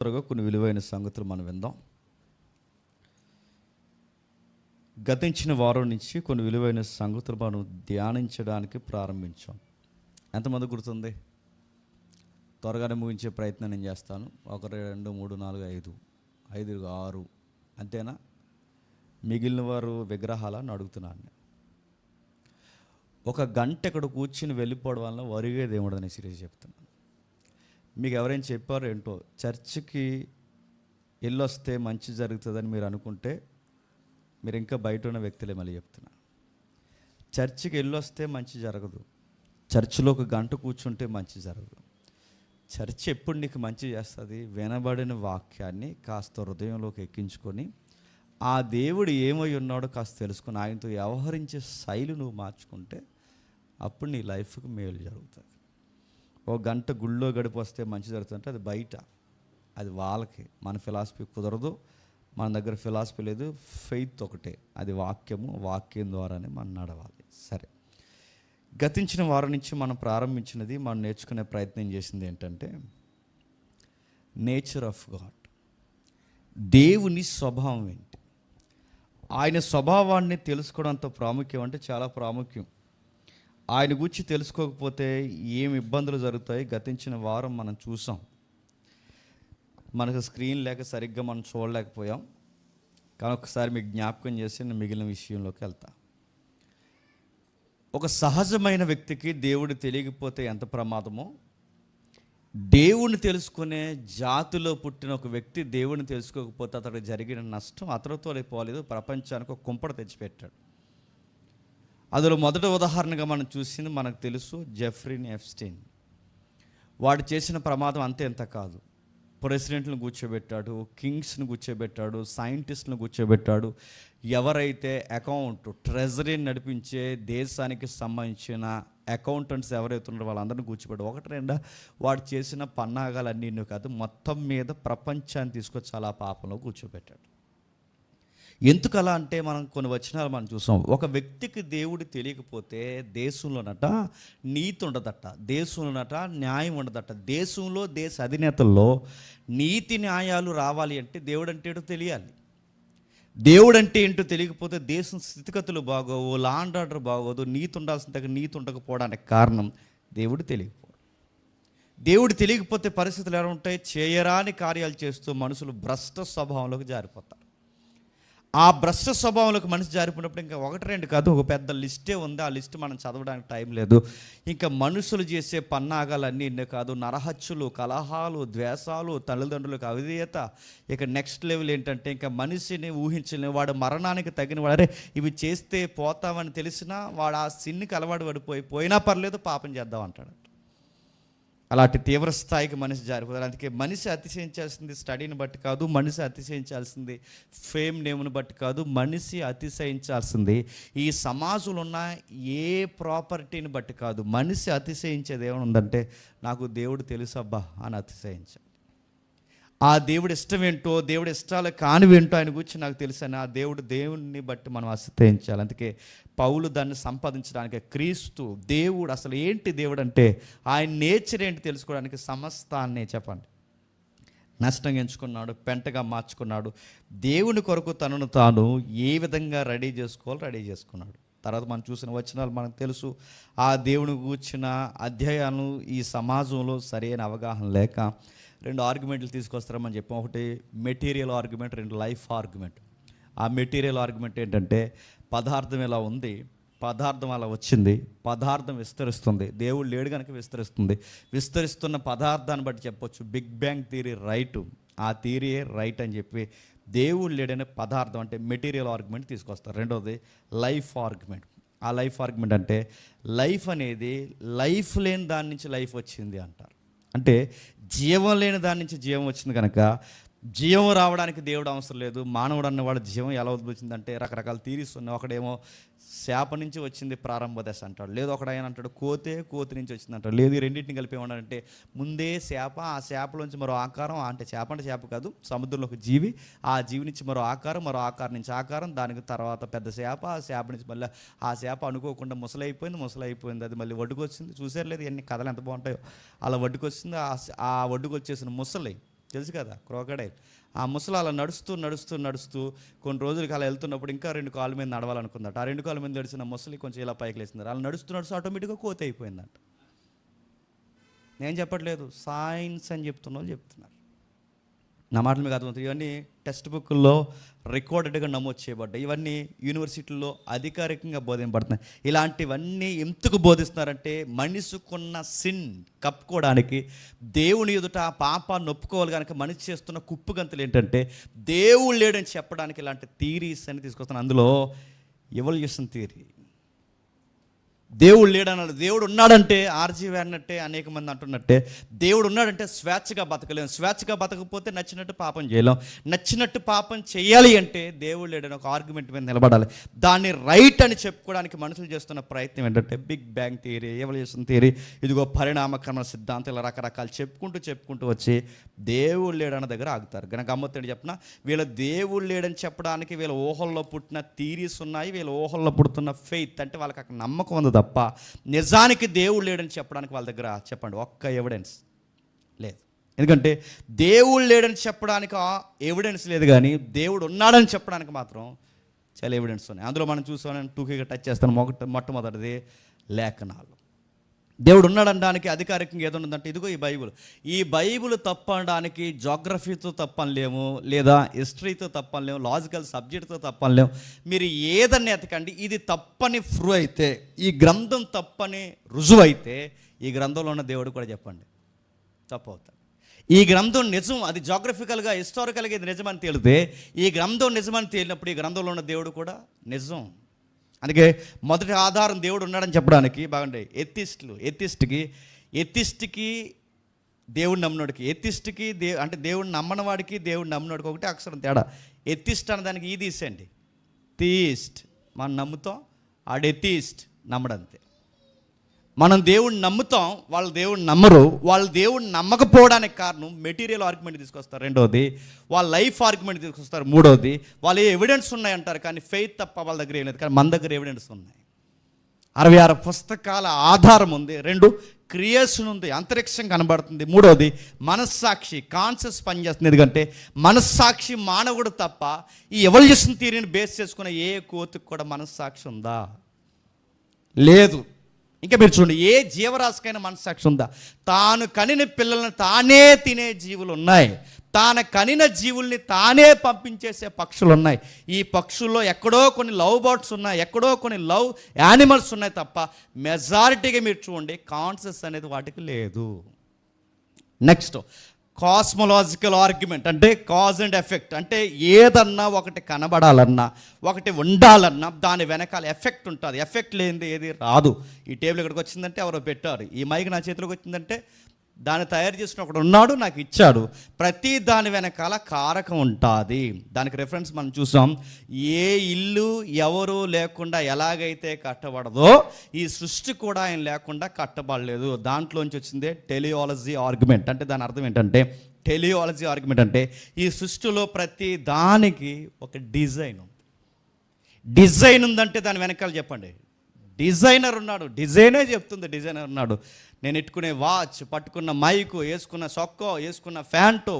త్వరగా కొన్ని విలువైన సంగతులు మనం విందాం. గతించిన వారం నుంచి కొన్ని విలువైన సంగతులు మనం ధ్యానించడానికి ప్రారంభించాం. ఎంతమంది గుర్తుంది? త్వరగానే ముగించే ప్రయత్నం నేను చేస్తాను. 1 2 3 4 5 5 6 అంతేనా? మిగిలిన వారు విగ్రహాలను అడుగుతున్నాను. ఒక గంట ఇక్కడ కూర్చుని వెళ్ళిపోవడం వల్ల వరిగేది ఏముండదని సీరియస్ చెప్తున్నాను. మీకు ఎవరైనా చెప్పారో ఏంటో, చర్చికి వెళ్ళొస్తే మంచి జరుగుతుందని మీరు అనుకుంటే మీరు ఇంకా బయట ఉన్న వ్యక్తులే. మళ్ళీ చెప్తున్నా, చర్చికి వెళ్ళొస్తే మంచి జరగదు. చర్చిలో ఒక గంట కూర్చుంటే మంచి జరగదు. చర్చ్ ఎప్పుడు నీకు మంచి చేస్తుంది? వినబడిన వాక్యాన్ని కాస్త హృదయంలోకి ఎక్కించుకొని ఆ దేవుడు ఏమై ఉన్నాడో కాస్త తెలుసుకొని ఆయనతో వ్యవహరించే శైలి నువ్వు మార్చుకుంటే అప్పుడు నీ లైఫ్కి మేలు జరుగుతుంది. ఒక గంట గుళ్ళో గడిపి వస్తే మంచి జరుగుతుందంటే అది బయట, అది వాళ్ళకి. మన ఫిలాసఫీ కుదరదు, మన దగ్గర ఫిలాసఫీ లేదు, ఫెయిత్ ఒకటే, అది వాక్యము. వాక్యం ద్వారానే మనం నడవాలి. సరే, గతించిన వారం నుంచి మనం ప్రారంభించినది, మనం నేర్చుకునే ప్రయత్నం చేసింది ఏంటంటే నేచర్ ఆఫ్ గాడ్. దేవుని స్వభావం ఏంటి? ఆయన స్వభావాన్ని తెలుసుకోవడం అంత ప్రాముఖ్యం అంటే చాలా ప్రాముఖ్యం. ఆయన గురించి తెలుసుకోకపోతే ఏమి ఇబ్బందులు జరుగుతాయి గతించిన వారం మనం చూసాం. మనకు స్క్రీన్ లేక సరిగ్గా మనం చూడలేకపోయాం. కానీ ఒకసారి మీకు జ్ఞాపకం చేసి నేను మిగిలిన విషయంలోకి వెళ్తా. ఒక సహజమైన వ్యక్తికి దేవుడు తెలియకపోతే ఎంత ప్రమాదమో, దేవుణ్ణి తెలుసుకునే జాతిలో పుట్టిన ఒక వ్యక్తి దేవుణ్ణి తెలుసుకోకపోతే అతడికి జరిగిన నష్టం అతడితో పోలేదు, ప్రపంచానికి ఒక కుంపడ తెచ్చిపెట్టాడు. అందులో మొదటి ఉదాహరణగా మనం చూసింది మనకు తెలుసు, జెఫ్రీ ఎప్స్టీన్. వాడు చేసిన ప్రమాదం అంతే ఎంత కాదు. ప్రెసిడెంట్లను కూర్చోబెట్టాడు, కింగ్స్ని కూర్చోబెట్టాడు, సైంటిస్ట్లను కూర్చోబెట్టాడు. ఎవరైతే ట్రెజరీని నడిపించే దేశానికి సంబంధించిన అకౌంటెంట్స్ ఎవరైతే ఉన్నారో వాళ్ళందరినీ కూర్చోబెట్టాడు. 1 2 వాడు చేసిన పన్నాగాలన్నీ కాదు, మొత్తం మీద ప్రపంచాన్ని తీసుకొచ్చి అలా పాపంలో కూర్చోబెట్టాడు. ఎందుకు అలా అంటే మనం కొన్ని వచనాలు మనం చూసాం. ఒక వ్యక్తికి దేవుడు తెలియకపోతే దేశంలోనట నీతి ఉండదట, దేశంలోనట న్యాయం ఉండదట. దేశంలో దేశ అధినేతల్లో నీతి న్యాయాలు రావాలి అంటే దేవుడు అంటే ఏంటో తెలియాలి. దేవుడు అంటే ఏంటో తెలియకపోతే దేశం స్థితిగతులు బాగోవు, లా అండ్ ఆర్డర్ బాగోదు, నీతి ఉండాల్సిన దగ్గర నీతి ఉండకపోవడానికి కారణం దేవుడు తెలియకపోవడం. దేవుడు తెలియకపోతే పరిస్థితులు ఎలా ఉంటాయి? చేయరాని కార్యాలు చేస్తూ మనుషులు భ్రష్ట స్వభావంలోకి జారిపోతారు. ఆ భ్రష్ట స్వభావంలోకి మనిషి జారిపోయినప్పుడు ఇంకా 1 2 కాదు, ఒక పెద్ద లిస్టే ఉంది. ఆ లిస్ట్ మనం చదవడానికి టైం లేదు. ఇంకా మనుషులు చేసే పన్నాగాలన్నీ ఇన్నే కాదు, నరహత్యలు, కలహాలు, ద్వేషాలు, తల్లిదండ్రులకు అవిధేయత. ఇక నెక్స్ట్ లెవెల్ ఏంటంటే ఇంకా మనిషిని ఊహించలేని వాడు, మరణానికి తగిన వాడే. ఇవి చేస్తే పోతామని తెలిసినా వాడు ఆ సిన్నికి అలవాటు పోయినా పర్లేదు, పాపం చేద్దాం అంటాడు. అలాంటి తీవ్ర స్థాయికి మనిషి జారిపోతారు. అందుకే మనిషి అతిశయించాల్సింది స్టడీని బట్టి కాదు, మనిషి అతిశయించాల్సింది ఫేమ్ నేమ్ని బట్టి కాదు, మనిషి అతిశయించాల్సింది ఈ సమాజంలో ఉన్న ఏ ప్రాపర్టీని బట్టి కాదు. మనిషి అతిశయించేది ఏమైనా ఉందంటే నాకు దేవుడు తెలుసబ్బా అని అతిశయించాలి. ఆ దేవుడి ఇష్టం ఏంటో, దేవుడి ఇష్టాలు కానివేంటో ఆయన గురించి నాకు తెలుసని ఆ దేవుడిని బట్టి మనం అతిశయించాలి. అందుకే పౌలు దాన్ని సంపాదించడానికి క్రీస్తు దేవుడు అసలు ఏంటి దేవుడు అంటే ఆయన నేచర్ ఏంటి తెలుసుకోవడానికి సమస్తాన్ని చెప్పండి నష్టంగా ఎంచుకున్నాడు, పెంటగా మార్చుకున్నాడు. దేవుని కొరకు తనను తాను ఏ విధంగా రెడీ చేసుకున్నాడు. తర్వాత మనం చూసిన వచనాలు మనకు తెలుసు. ఆ దేవుని కూర్చిన అధ్యాయాలు ఈ సమాజంలో సరైన అవగాహన లేక 2 ఆర్గ్యుమెంట్లు తీసుకొస్తారని చెప్పాం. ఒకటి మెటీరియల్ ఆర్గ్యుమెంట్, 2 లైఫ్ ఆర్గ్యుమెంట్. ఆ మెటీరియల్ ఆర్గ్యుమెంట్ ఏంటంటే పదార్థం ఎలా ఉంది, పదార్థం అలా వచ్చింది, పదార్థం విస్తరిస్తుంది, దేవుడు లేడు కనుక విస్తరిస్తున్న పదార్థాన్ని బట్టి చెప్పొచ్చు బిగ్ బ్యాంగ్ థియరీ రైటు, ఆ థియరీయే రైట్ అని చెప్పి దేవుడు లేడనే పదార్థం అంటే మెటీరియల్ ఆర్గ్యుమెంట్ తీసుకొస్తారు. రెండవది లైఫ్ ఆర్గ్యుమెంట్. ఆ లైఫ్ ఆర్గ్యుమెంట్ అంటే లైఫ్ అనేది లైఫ్ లేని దాని నుంచి లైఫ్ వచ్చింది అంటారు. అంటే జీవం లేని దాని నుంచి జీవం వచ్చింది కనుక జీవం రావడానికి దేవుడు అవసరం లేదు. మానవుడు అన్నవాడు జీవం ఎలా ఉద్భవించిందంటే రకరకాల థియరీస్ ఉన్నాయి. ఒకడేమో శాప నుంచి వచ్చింది ప్రారంభ దశ అంటాడు, లేదు ఒకడు ఆయన అంటాడు కోతి నుంచి వచ్చింది అంటాడు, లేదు ఈ రెండింటిని కలిపి ఏమన్నాడంటే ముందే శాప, ఆ శాపలోంచి మరో ఆకారం, అంటే శాప కాదు సముద్రంలో ఒక జీవి, ఆ జీవి నుంచి మరో ఆకారం నుంచి ఆకారం, దానికి తర్వాత పెద్ద శాప, ఆ శాప నుంచి మళ్ళీ ఆ శాప అనుకోకుండా ముసలైపోయింది, అది మళ్ళీ ఒడ్డుకొచ్చింది. చూసారు లేదు ఎన్ని కథలు ఎంత బాగుంటాయో. అలా ఒడ్డుకొచ్చింది, ఆ ఒడ్డుకొచ్చేసిన ముసలి తెలుసు కదా, క్రోకడైల్. ఆ ముసలి అలా నడుస్తూ నడుస్తూ నడుస్తూ కొన్ని రోజులకి అలా వెళ్తున్నప్పుడు ఇంకా 2 కాళ్ళ మీద నడవాలనుకుందట. ఆ 2 కాళ్ళ మీద నడిచిన ముసలి కొంచెం ఇలా పైకి లేచింది. అలా నడుస్తూ నడుస్తూ ఆటోమేటిక్గా కోతి అయిపోయిందంట. నేను చెప్పట్లేదు, సైన్స్ అని చెప్తున్న వాళ్ళు చెప్తున్నారు. నా మాటలు మీకు అర్థమవుతుంది. ఇవన్నీ టెక్స్ట్ బుక్ల్లో రికార్డెడ్గా నమోదు చేయబడ్డాయి. ఇవన్నీ యూనివర్సిటీల్లో అధికారికంగా బోధింపబడుతున్నాయి. ఇలాంటివన్నీ ఎందుకు బోధిస్తున్నారంటే మనిషికున్న సిన్ కప్పుకోవడానికి, దేవుని ఎదుట ఆ పాపాన్ని ఒప్పుకోవాలి కనుక మనిషి చేస్తున్న కుప్పుగంతులు ఏంటంటే దేవుడు లేడని చెప్పడానికి ఇలాంటి థీరీస్ అని తీసుకొస్తున్నాను. అందులో ఎవల్యూషన్ థియరీ, దేవుడు లేడన్నాడు. దేవుడు ఉన్నాడంటే ఆర్జీవి అన్నట్టే అనేక మంది అంటున్నట్టే దేవుడు ఉన్నాడంటే స్వేచ్ఛగా బతకలేం. స్వేచ్ఛగా బతకపోతే నచ్చినట్టు పాపం చేయలేం. నచ్చినట్టు పాపం చేయాలి అంటే దేవుడు లేడని ఒక ఆర్గ్యుమెంట్ మీద నిలబడాలి. దాన్ని రైట్ అని చెప్పుకోవడానికి మనుషులు చేస్తున్న ప్రయత్నం ఏంటంటే big bang theory, evolution theory, ఇదిగో పరిణామక్రమ సిద్ధాంతం, ఇలా రకరకాలు చెప్పుకుంటూ వచ్చి దేవుడు లేడన్న దగ్గర ఆగుతారు. కనుక గమ్మత్తు చెప్పిన వీళ్ళ దేవుడు లేడని చెప్పడానికి వీళ్ళ ఊహల్లో పుట్టిన థీరీస్ ఉన్నాయి, వీళ్ళ ఊహల్లో పుడుతున్న ఫెయిత్ అంటే వాళ్ళకి అక్కడ నమ్మకం ఉంది తప్ప నిజానికి దేవుడు లేడని చెప్పడానికి వాళ్ళ దగ్గర చెప్పండి ఒక్క ఎవిడెన్స్ లేదు. ఎందుకంటే దేవుడు లేడని చెప్పడానికి ఎవిడెన్స్ లేదు, కానీ దేవుడు ఉన్నాడని చెప్పడానికి మాత్రం చాలా ఎవిడెన్స్ ఉన్నాయి. అందులో మనం చూసామని టూకీగా టచ్ చేస్తాను. మొట్టమొదటిది లేఖనాలు. దేవుడు ఉన్నాడనడానికి అధికారికంగా ఏదో ఉందంటే ఇదిగో ఈ బైబిల్ తప్పనడానికి జోగ్రఫీతో తప్పనలేము, లేదా హిస్టరీతో తప్పనలేము, లాజికల్ సబ్జెక్ట్తో తప్పనలేము. మీరు ఏదన్నా ఎతకండి, ఇది తప్పని ప్రూవ్ అయితే, ఈ గ్రంథం తప్పని రుజువు అయితే ఈ గ్రంథంలో ఉన్న దేవుడు కూడా చెప్పండి తప్పు అవుతాడు. ఈ గ్రంథం నిజం, అది జోగ్రఫికల్గా హిస్టారికల్గా ఇది నిజమని తేలితే, ఈ గ్రంథం నిజమని తేలినప్పుడు ఈ గ్రంథంలో ఉన్న దేవుడు కూడా నిజం. అందుకే మొదటి ఆధారం దేవుడు ఉన్నాడని చెప్పడానికి బాగుండే ఎథిస్ట్కి దేవుడు నమ్మినోడికి, ఎథిస్ట్కి అంటే దేవుడిని నమ్మని వాడికి దేవుడు నమ్మినోడికి ఒకటే అక్షరం తేడా. ఎథిస్ట్ అన్నదానికి ఈ తీసేయండి, థీయిస్ట్ మనం నమ్ముతాం, ఆడు ఎథిస్ట్ నమ్మడంతే. మనం దేవుడిని నమ్ముతాం, వాళ్ళు దేవుడిని నమ్మరు. వాళ్ళు దేవుడిని నమ్మకపోవడానికి కారణం మెటీరియల్ ఆర్గ్యుమెంట్ తీసుకొస్తారు, రెండోది వాళ్ళ లైఫ్ ఆర్గ్యుమెంట్ తీసుకొస్తారు, మూడోది వాళ్ళు ఎవిడెన్స్ ఉన్నాయంటారు, కానీ ఫెయిత్ తప్ప వాళ్ళ దగ్గర ఏం లేదు. కానీ మన దగ్గర ఎవిడెన్స్ ఉన్నాయి. 66 పుస్తకాల ఆధారం ఉంది, 2 క్రియేషన్ ఉంది, అంతరిక్షం కనబడుతుంది, మూడోది మనస్సాక్షి కాన్షియస్ పనిచేస్తుంది. ఎందుకంటే మనస్సాక్షి మానవుడు తప్ప ఈ ఎవల్యూషన్ థియరీని బేస్ చేసుకున్న ఏ కోతికి కూడా మనస్సాక్షి ఉందా? లేదు. ఇంకా మీరు చూడండి, ఏ జీవరాశికైనా మనస్సాక్షి ఉందా? తాను కనిన పిల్లలను తానే తినే జీవులు ఉన్నాయి, తాను కనిన జీవుల్ని తానే పంపించేసే పక్షులు ఉన్నాయి. ఈ పక్షుల్లో ఎక్కడో కొన్ని లవ్ బర్డ్స్ ఉన్నాయి, ఎక్కడో కొన్ని లవ్ యానిమల్స్ ఉన్నాయి తప్ప మెజారిటీగా మీరు చూడండి కాన్షియస్ అనేది వాటికి లేదు. నెక్స్ట్ కాస్మోలాజికల్ ఆర్గ్యుమెంట్ అంటే కాజ్ అండ్ ఎఫెక్ట్. అంటే ఏదన్నా ఒకటి కనబడాలన్నా, ఒకటి ఉండాలన్నా దాని వెనకాల ఎఫెక్ట్ ఉంటుంది. ఎఫెక్ట్ లేనిది ఏది రాదు. ఈ టేబుల్ ఇక్కడికి వచ్చిందంటే ఎవరో పెట్టారు, ఈ మైక్ నా చేతిలోకి వచ్చిందంటే దాన్ని తయారు చేసిన ఒకడు ఉన్నాడు, నాకు ఇచ్చాడు. ప్రతి దాని వెనకాల కారకం ఉంటుంది. దానికి రెఫరెన్స్ మనం చూసాం. ఏ ఇల్లు ఎవరు లేకుండా ఎలాగైతే కట్టబడదో ఈ సృష్టి కూడా ఆయన లేకుండా కట్టబడలేదు. దాంట్లోంచి వచ్చిందే టెలియాలజీ ఆర్గ్యుమెంట్. అంటే దాని అర్థం ఏంటంటే, టెలియాలజీ ఆర్గ్యుమెంట్ అంటే ఈ సృష్టిలో ప్రతి దానికి ఒక డిజైన్ ఉంది. డిజైన్ ఉందంటే దాని వెనకాల చెప్పండి డిజైనర్ ఉన్నాడు. డిజైనే చెప్తుంది డిజైనర్ ఉన్నాడు. నేను ఎట్టుకునే వాచ్, పట్టుకున్న మైకు, వేసుకున్న సొక్కో, వేసుకున్న ఫ్యాంటో,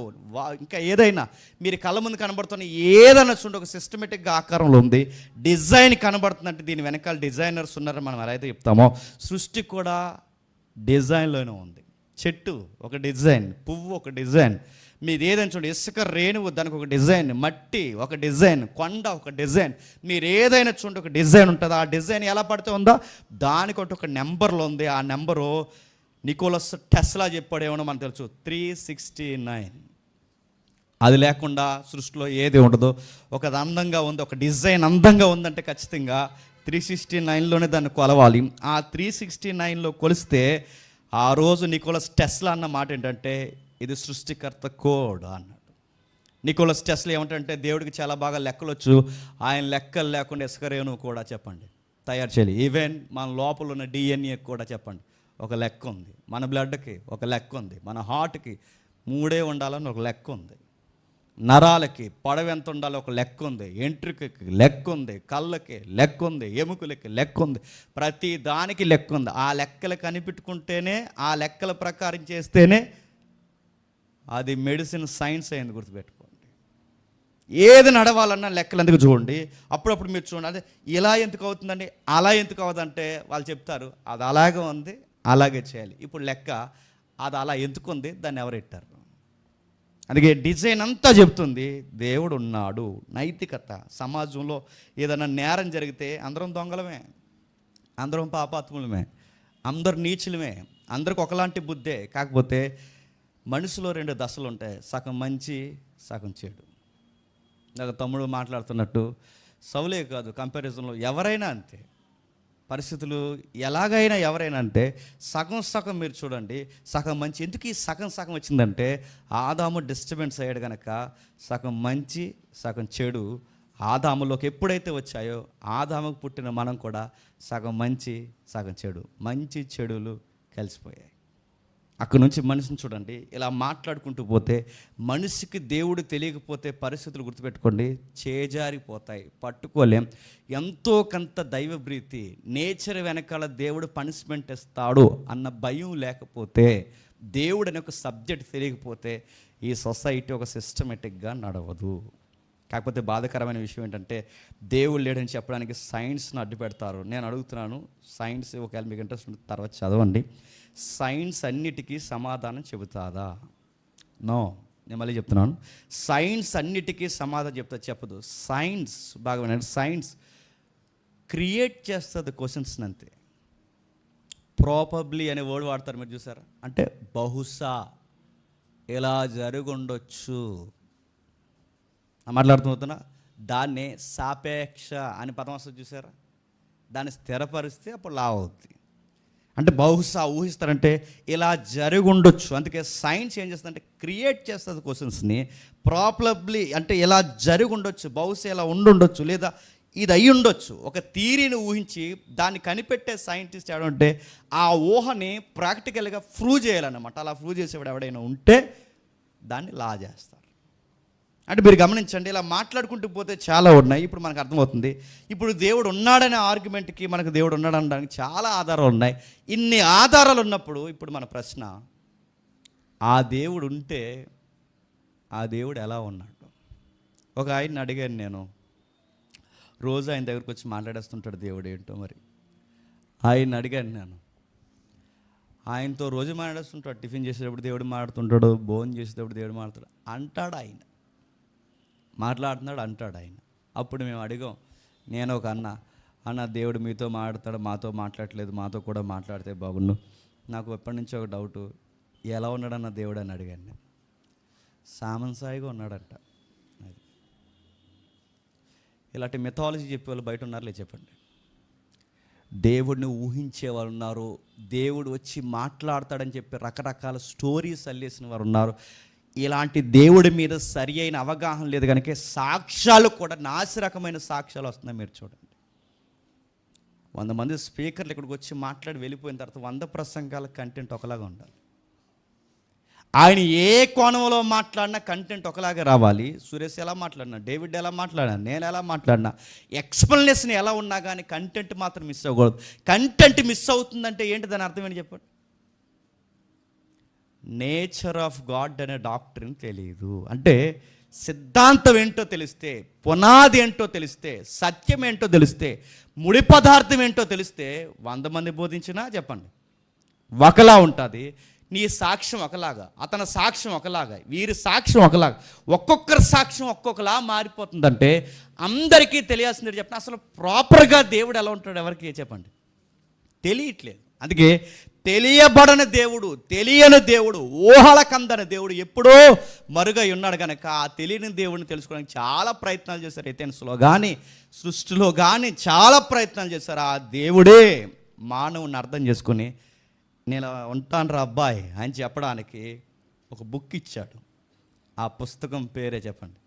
ఇంకా ఏదైనా మీరు కళ్ళ ముందు కనబడుతున్న ఏదైనా చూడండి ఒక సిస్టమేటిక్గా ఆకారంలో ఉంది, డిజైన్ కనబడుతుందంటే దీని వెనకాల డిజైనర్స్ ఉన్నారని మనం ఎలా అయితే చెప్తామో సృష్టి కూడా డిజైన్లోనే ఉంది. చెట్టు ఒక డిజైన్, పువ్వు ఒక డిజైన్, మీరు ఏదైనా చూడండి ఇసుక రేణువు దానికి ఒక డిజైన్, మట్టి ఒక డిజైన్, కొండ ఒక డిజైన్, మీరు ఏదైనా చూడండి ఒక డిజైన్ ఉంటుంది. ఆ డిజైన్ ఎలా పడితే ఉందో దానికి ఒక నెంబర్లో ఉంది. ఆ నెంబరు నికోలస్ టెస్లా చెప్పాడేమో మనకు తెలుసు, 369. అది లేకుండా సృష్టిలో ఏది ఉండదు. ఒక అందంగా ఉంది, ఒక డిజైన్ అందంగా ఉందంటే ఖచ్చితంగా 369లోనే దాన్ని కొలవాలి. ఆ 369లో కొలిస్తే ఆ రోజు నికోలస్ టెస్లా అన్న మాట ఏంటంటే ఇది సృష్టికర్త కోడ్ అన్నాడు. నికోలస్ టెస్లా ఏమంటే దేవుడికి చాలా బాగా లెక్కలు వచ్చు, ఆయన లెక్కలు లేకుండా ఇసుక రేణువు కూడా చెప్పండి తయారు చేయాలి. ఈవెన్ మన లోపల ఉన్న DNA కూడా చెప్పండి ఒక లెక్క ఉంది, మన బ్లడ్కి ఒక లెక్క ఉంది, మన హార్ట్కి 3 ఉండాలని ఒక లెక్క ఉంది, నరాలకి పొడవు ఎంత ఉండాలో ఒక లెక్క ఉంది, ఎంట్రుకకి లెక్క ఉంది, కళ్ళకి లెక్క ఉంది, ఎముకలకి లెక్క ఉంది, ప్రతి దానికి లెక్క ఉంది. ఆ లెక్కలు కనిపెట్టుకుంటేనే, ఆ లెక్కల ప్రకారం చేస్తేనే అది మెడిసిన్ సైన్స్ అయింది, గుర్తుపెట్టుకోండి. ఏది నడవాలన్నా లెక్కలు ఎందుకు చూడండి. అప్పుడప్పుడు మీరు చూడండి, అదే ఇలా ఎందుకు అవుతుందండి, అలా ఎందుకు అవుతుందంటే వాళ్ళు చెప్తారు అది అలాగే ఉంది, అలాగే చేయాలి. ఇప్పుడు లెక్క అది అలా ఎందుకు ఉంది, దాన్ని ఎవరు పెట్టారు? అందుకే డిజైన్ అంతా చెప్తుంది దేవుడు ఉన్నాడు. నైతికత, సమాజంలో ఏదైనా నేరం జరిగితే అందరం దొంగలమే, అందరం పాపాత్ములమే, అందరు నీచులమే, అందరికి ఒకలాంటి బుద్ధే. కాకపోతే మనిషిలో 2 దశలు ఉంటాయి, సగం మంచి సగం చెడు. నాకు తమ్ముడు మాట్లాడుతున్నట్టు సౌలే కాదు, కంపారిజన్లో ఎవరైనా అంతే. పరిస్థితులు ఎలాగైనా ఎవరైనా అంటే సగం సగం మీరు చూడండి, సగం మంచి. ఎందుకు ఈ సగం సగం వచ్చిందంటే ఆదాము డిస్టర్బెన్స్ అయ్యాడు కనుక సగం మంచి సగం చెడు ఆదాములోకి ఎప్పుడైతే వచ్చాయో ఆదాముకు పుట్టిన మనం కూడా సగం మంచి సగం చెడు, మంచి చెడులు కలిసిపోయాయి. అక్కడి నుంచి మనిషిని చూడండి ఇలా మాట్లాడుకుంటూ పోతే, మనిషికి దేవుడు తెలియకపోతే పరిస్థితులు గుర్తుపెట్టుకోండి చేజారిపోతాయి, పట్టుకోలేం. ఎంతో కొంత దైవ ప్రీతి, నేచర్ వెనకాల దేవుడు పనిష్మెంట్ ఇస్తాడు అన్న భయం లేకపోతే, దేవుడు అనే ఒక సబ్జెక్ట్ తెలియకపోతే ఈ సొసైటీ ఒక సిస్టమేటిక్గా నడవదు. కాకపోతే బాధాకరమైన విషయం ఏంటంటే దేవుడు లేడని చెప్పడానికి సైన్స్ని అడ్డు పెడతారు. నేను అడుగుతున్నాను, సైన్స్ ఒకవేళ మీకు ఇంట్రెస్ట్ ఉంటే తర్వాత చదవండి. సైన్స్ అన్నిటికీ సమాధానం చెబుతాదా? నో. నేను మళ్ళీ చెప్తున్నాను, సైన్స్ అన్నిటికీ సమాధానం చెప్పదు. సైన్స్ బాగా వినండి, సైన్స్ క్రియేట్ చేస్తుంది క్వశ్చన్స్ అంతే. ప్రాబబ్లీ అనే వర్డ్ వాడతారు, మీరు చూసారా? అంటే బహుశా ఇలా జరుగుండొచ్చు మాట్లాడుతున్నా. దాన్ని సాపేక్ష అని పదం వస్తుంది, చూసారా? దాన్ని స్థిరపరిస్తే అప్పుడు లా అవుద్ది. అంటే బహుశా ఊహిస్తారంటే ఇలా జరిగి ఉండొచ్చు. అందుకే సైన్స్ ఏం చేస్తుందంటే క్రియేట్ చేస్తుంది క్వశ్చన్స్ని. ప్రాబబ్లీ అంటే ఇలా జరిగి ఉండొచ్చు, బహుశా ఇలా ఉండుండొచ్చు, లేదా ఇది అయి ఉండొచ్చు. ఒక థియరీని ఊహించి దాన్ని కనిపెట్టే సైంటిస్ట్ ఎవడంటే ఆ ఊహని ప్రాక్టికల్గా ప్రూవ్ చేయాలన్నమాట. అలా ప్రూవ్ చేసేవాడు ఎవడైనా ఉంటే దాన్ని లా చేస్తారు. అంటే మీరు గమనించండి, ఇలా మాట్లాడుకుంటూ పోతే చాలా ఉన్నాయి. ఇప్పుడు మనకు అర్థమవుతుంది, ఇప్పుడు దేవుడు ఉన్నాడనే ఆర్గ్యుమెంట్కి మనకు దేవుడు ఉన్నాడనడానికి చాలా ఆధారాలు ఉన్నాయి. ఇన్ని ఆధారాలు ఉన్నప్పుడు ఇప్పుడు మన ప్రశ్న, ఆ దేవుడు ఉంటే ఆ దేవుడు ఎలా ఉన్నాడు? ఒక ఆయన్ని అడిగాను నేను, రోజు ఆయన దగ్గరికి వచ్చి మాట్లాడేస్తుంటాడు దేవుడు ఏంటో మరి. ఆయన్ని అడిగాను నేను, ఆయనతో రోజు మాట్లాడేస్తుంటాడు. టిఫిన్ చేసేటప్పుడు దేవుడు మాట్లాడుతుంటాడు, భోజనం చేసేటప్పుడు దేవుడు మాట్లాడుతాడు అంటాడు. ఆయన మాట్లాడుతున్నాడు అంటాడు ఆయన. అప్పుడు మేము అడిగాం, నేను ఒక అన్న దేవుడు మీతో మాట్లాడతాడు, మాతో మాట్లాడలేదు, మాతో కూడా మాట్లాడితే బాగుండు. నాకు ఎప్పటి నుంచో ఒక డౌటు, ఎలా ఉన్నాడన్న దేవుడు అని అడిగాను నేను. సామంసాయిగా ఉన్నాడంట. అది ఇలాంటి మెథాలజీ చెప్పేవాళ్ళు బయట ఉన్నారులే, చెప్పండి. దేవుడిని ఊహించే వాళ్ళు ఉన్నారు, దేవుడు వచ్చి మాట్లాడతాడని చెప్పి రకరకాల స్టోరీస్ అల్లేసిన వారు ఉన్నారు. ఇలాంటి దేవుడి మీద సరి అయిన అవగాహన లేదు కనుక సాక్ష్యాలు కూడా నాసిరకమైన సాక్ష్యాలు వస్తున్నాయి. మీరు చూడండి, 100 మంది స్పీకర్లు ఇక్కడికి వచ్చి మాట్లాడి వెళ్ళిపోయిన తర్వాత 100 ప్రసంగాల కంటెంట్ ఒకలాగా ఉండాలి. ఆయన ఏ కోణంలో మాట్లాడినా కంటెంట్ ఒకలాగే రావాలి. సురేష్ ఎలా మాట్లాడినా, డేవిడ్ ఎలా మాట్లాడినా, నేను ఎలా మాట్లాడినా, ఎక్స్ప్లెనేషన్ ఎలా ఉన్నా కానీ కంటెంట్ మాత్రం మిస్ అవ్వకూడదు. కంటెంట్ మిస్ అవుతుందంటే ఏంటి, దాని అర్థం ఏంటి చెప్పండి? నేచర్ ఆఫ్ గాడ్ అనే డాక్టర్ని తెలియదు. అంటే సిద్ధాంతం ఏంటో తెలిస్తే, పునాది ఏంటో తెలిస్తే, సత్యం ఏంటో తెలిస్తే, ముడి పదార్థం ఏంటో తెలిస్తే 100 మంది బోధించినా చెప్పండి ఒకలా ఉంటుంది. నీ సాక్ష్యం ఒకలాగా, అతని సాక్ష్యం ఒకలాగా, వీరి సాక్ష్యం ఒకలాగా, ఒక్కొక్కరి సాక్ష్యం ఒక్కొక్కలా మారిపోతుందంటే అందరికీ తెలియాల్సింది చెప్పండి. అసలు ప్రాపర్గా దేవుడు ఎలా ఉంటాడు ఎవరికి చెప్పండి, తెలియట్లేదు. అందుకే తెలియబడని దేవుడు, తెలియని దేవుడు, ఊహలకందని దేవుడు ఎప్పుడో మరుగై ఉన్నాడు కనుక ఆ తెలియని దేవుడిని తెలుసుకోవడానికి చాలా ప్రయత్నాలు చేశారు. ఏథెన్స్లో కానీ సృష్టిలో కానీ చాలా ప్రయత్నాలు చేశారు. ఆ దేవుడే మానవుని అర్థం చేసుకుని నేను ఉంటాను రా అబ్బాయి అని చెప్పడానికి ఒక బుక్ ఇచ్చాడు. ఆ పుస్తకం పేరే చెప్పండి,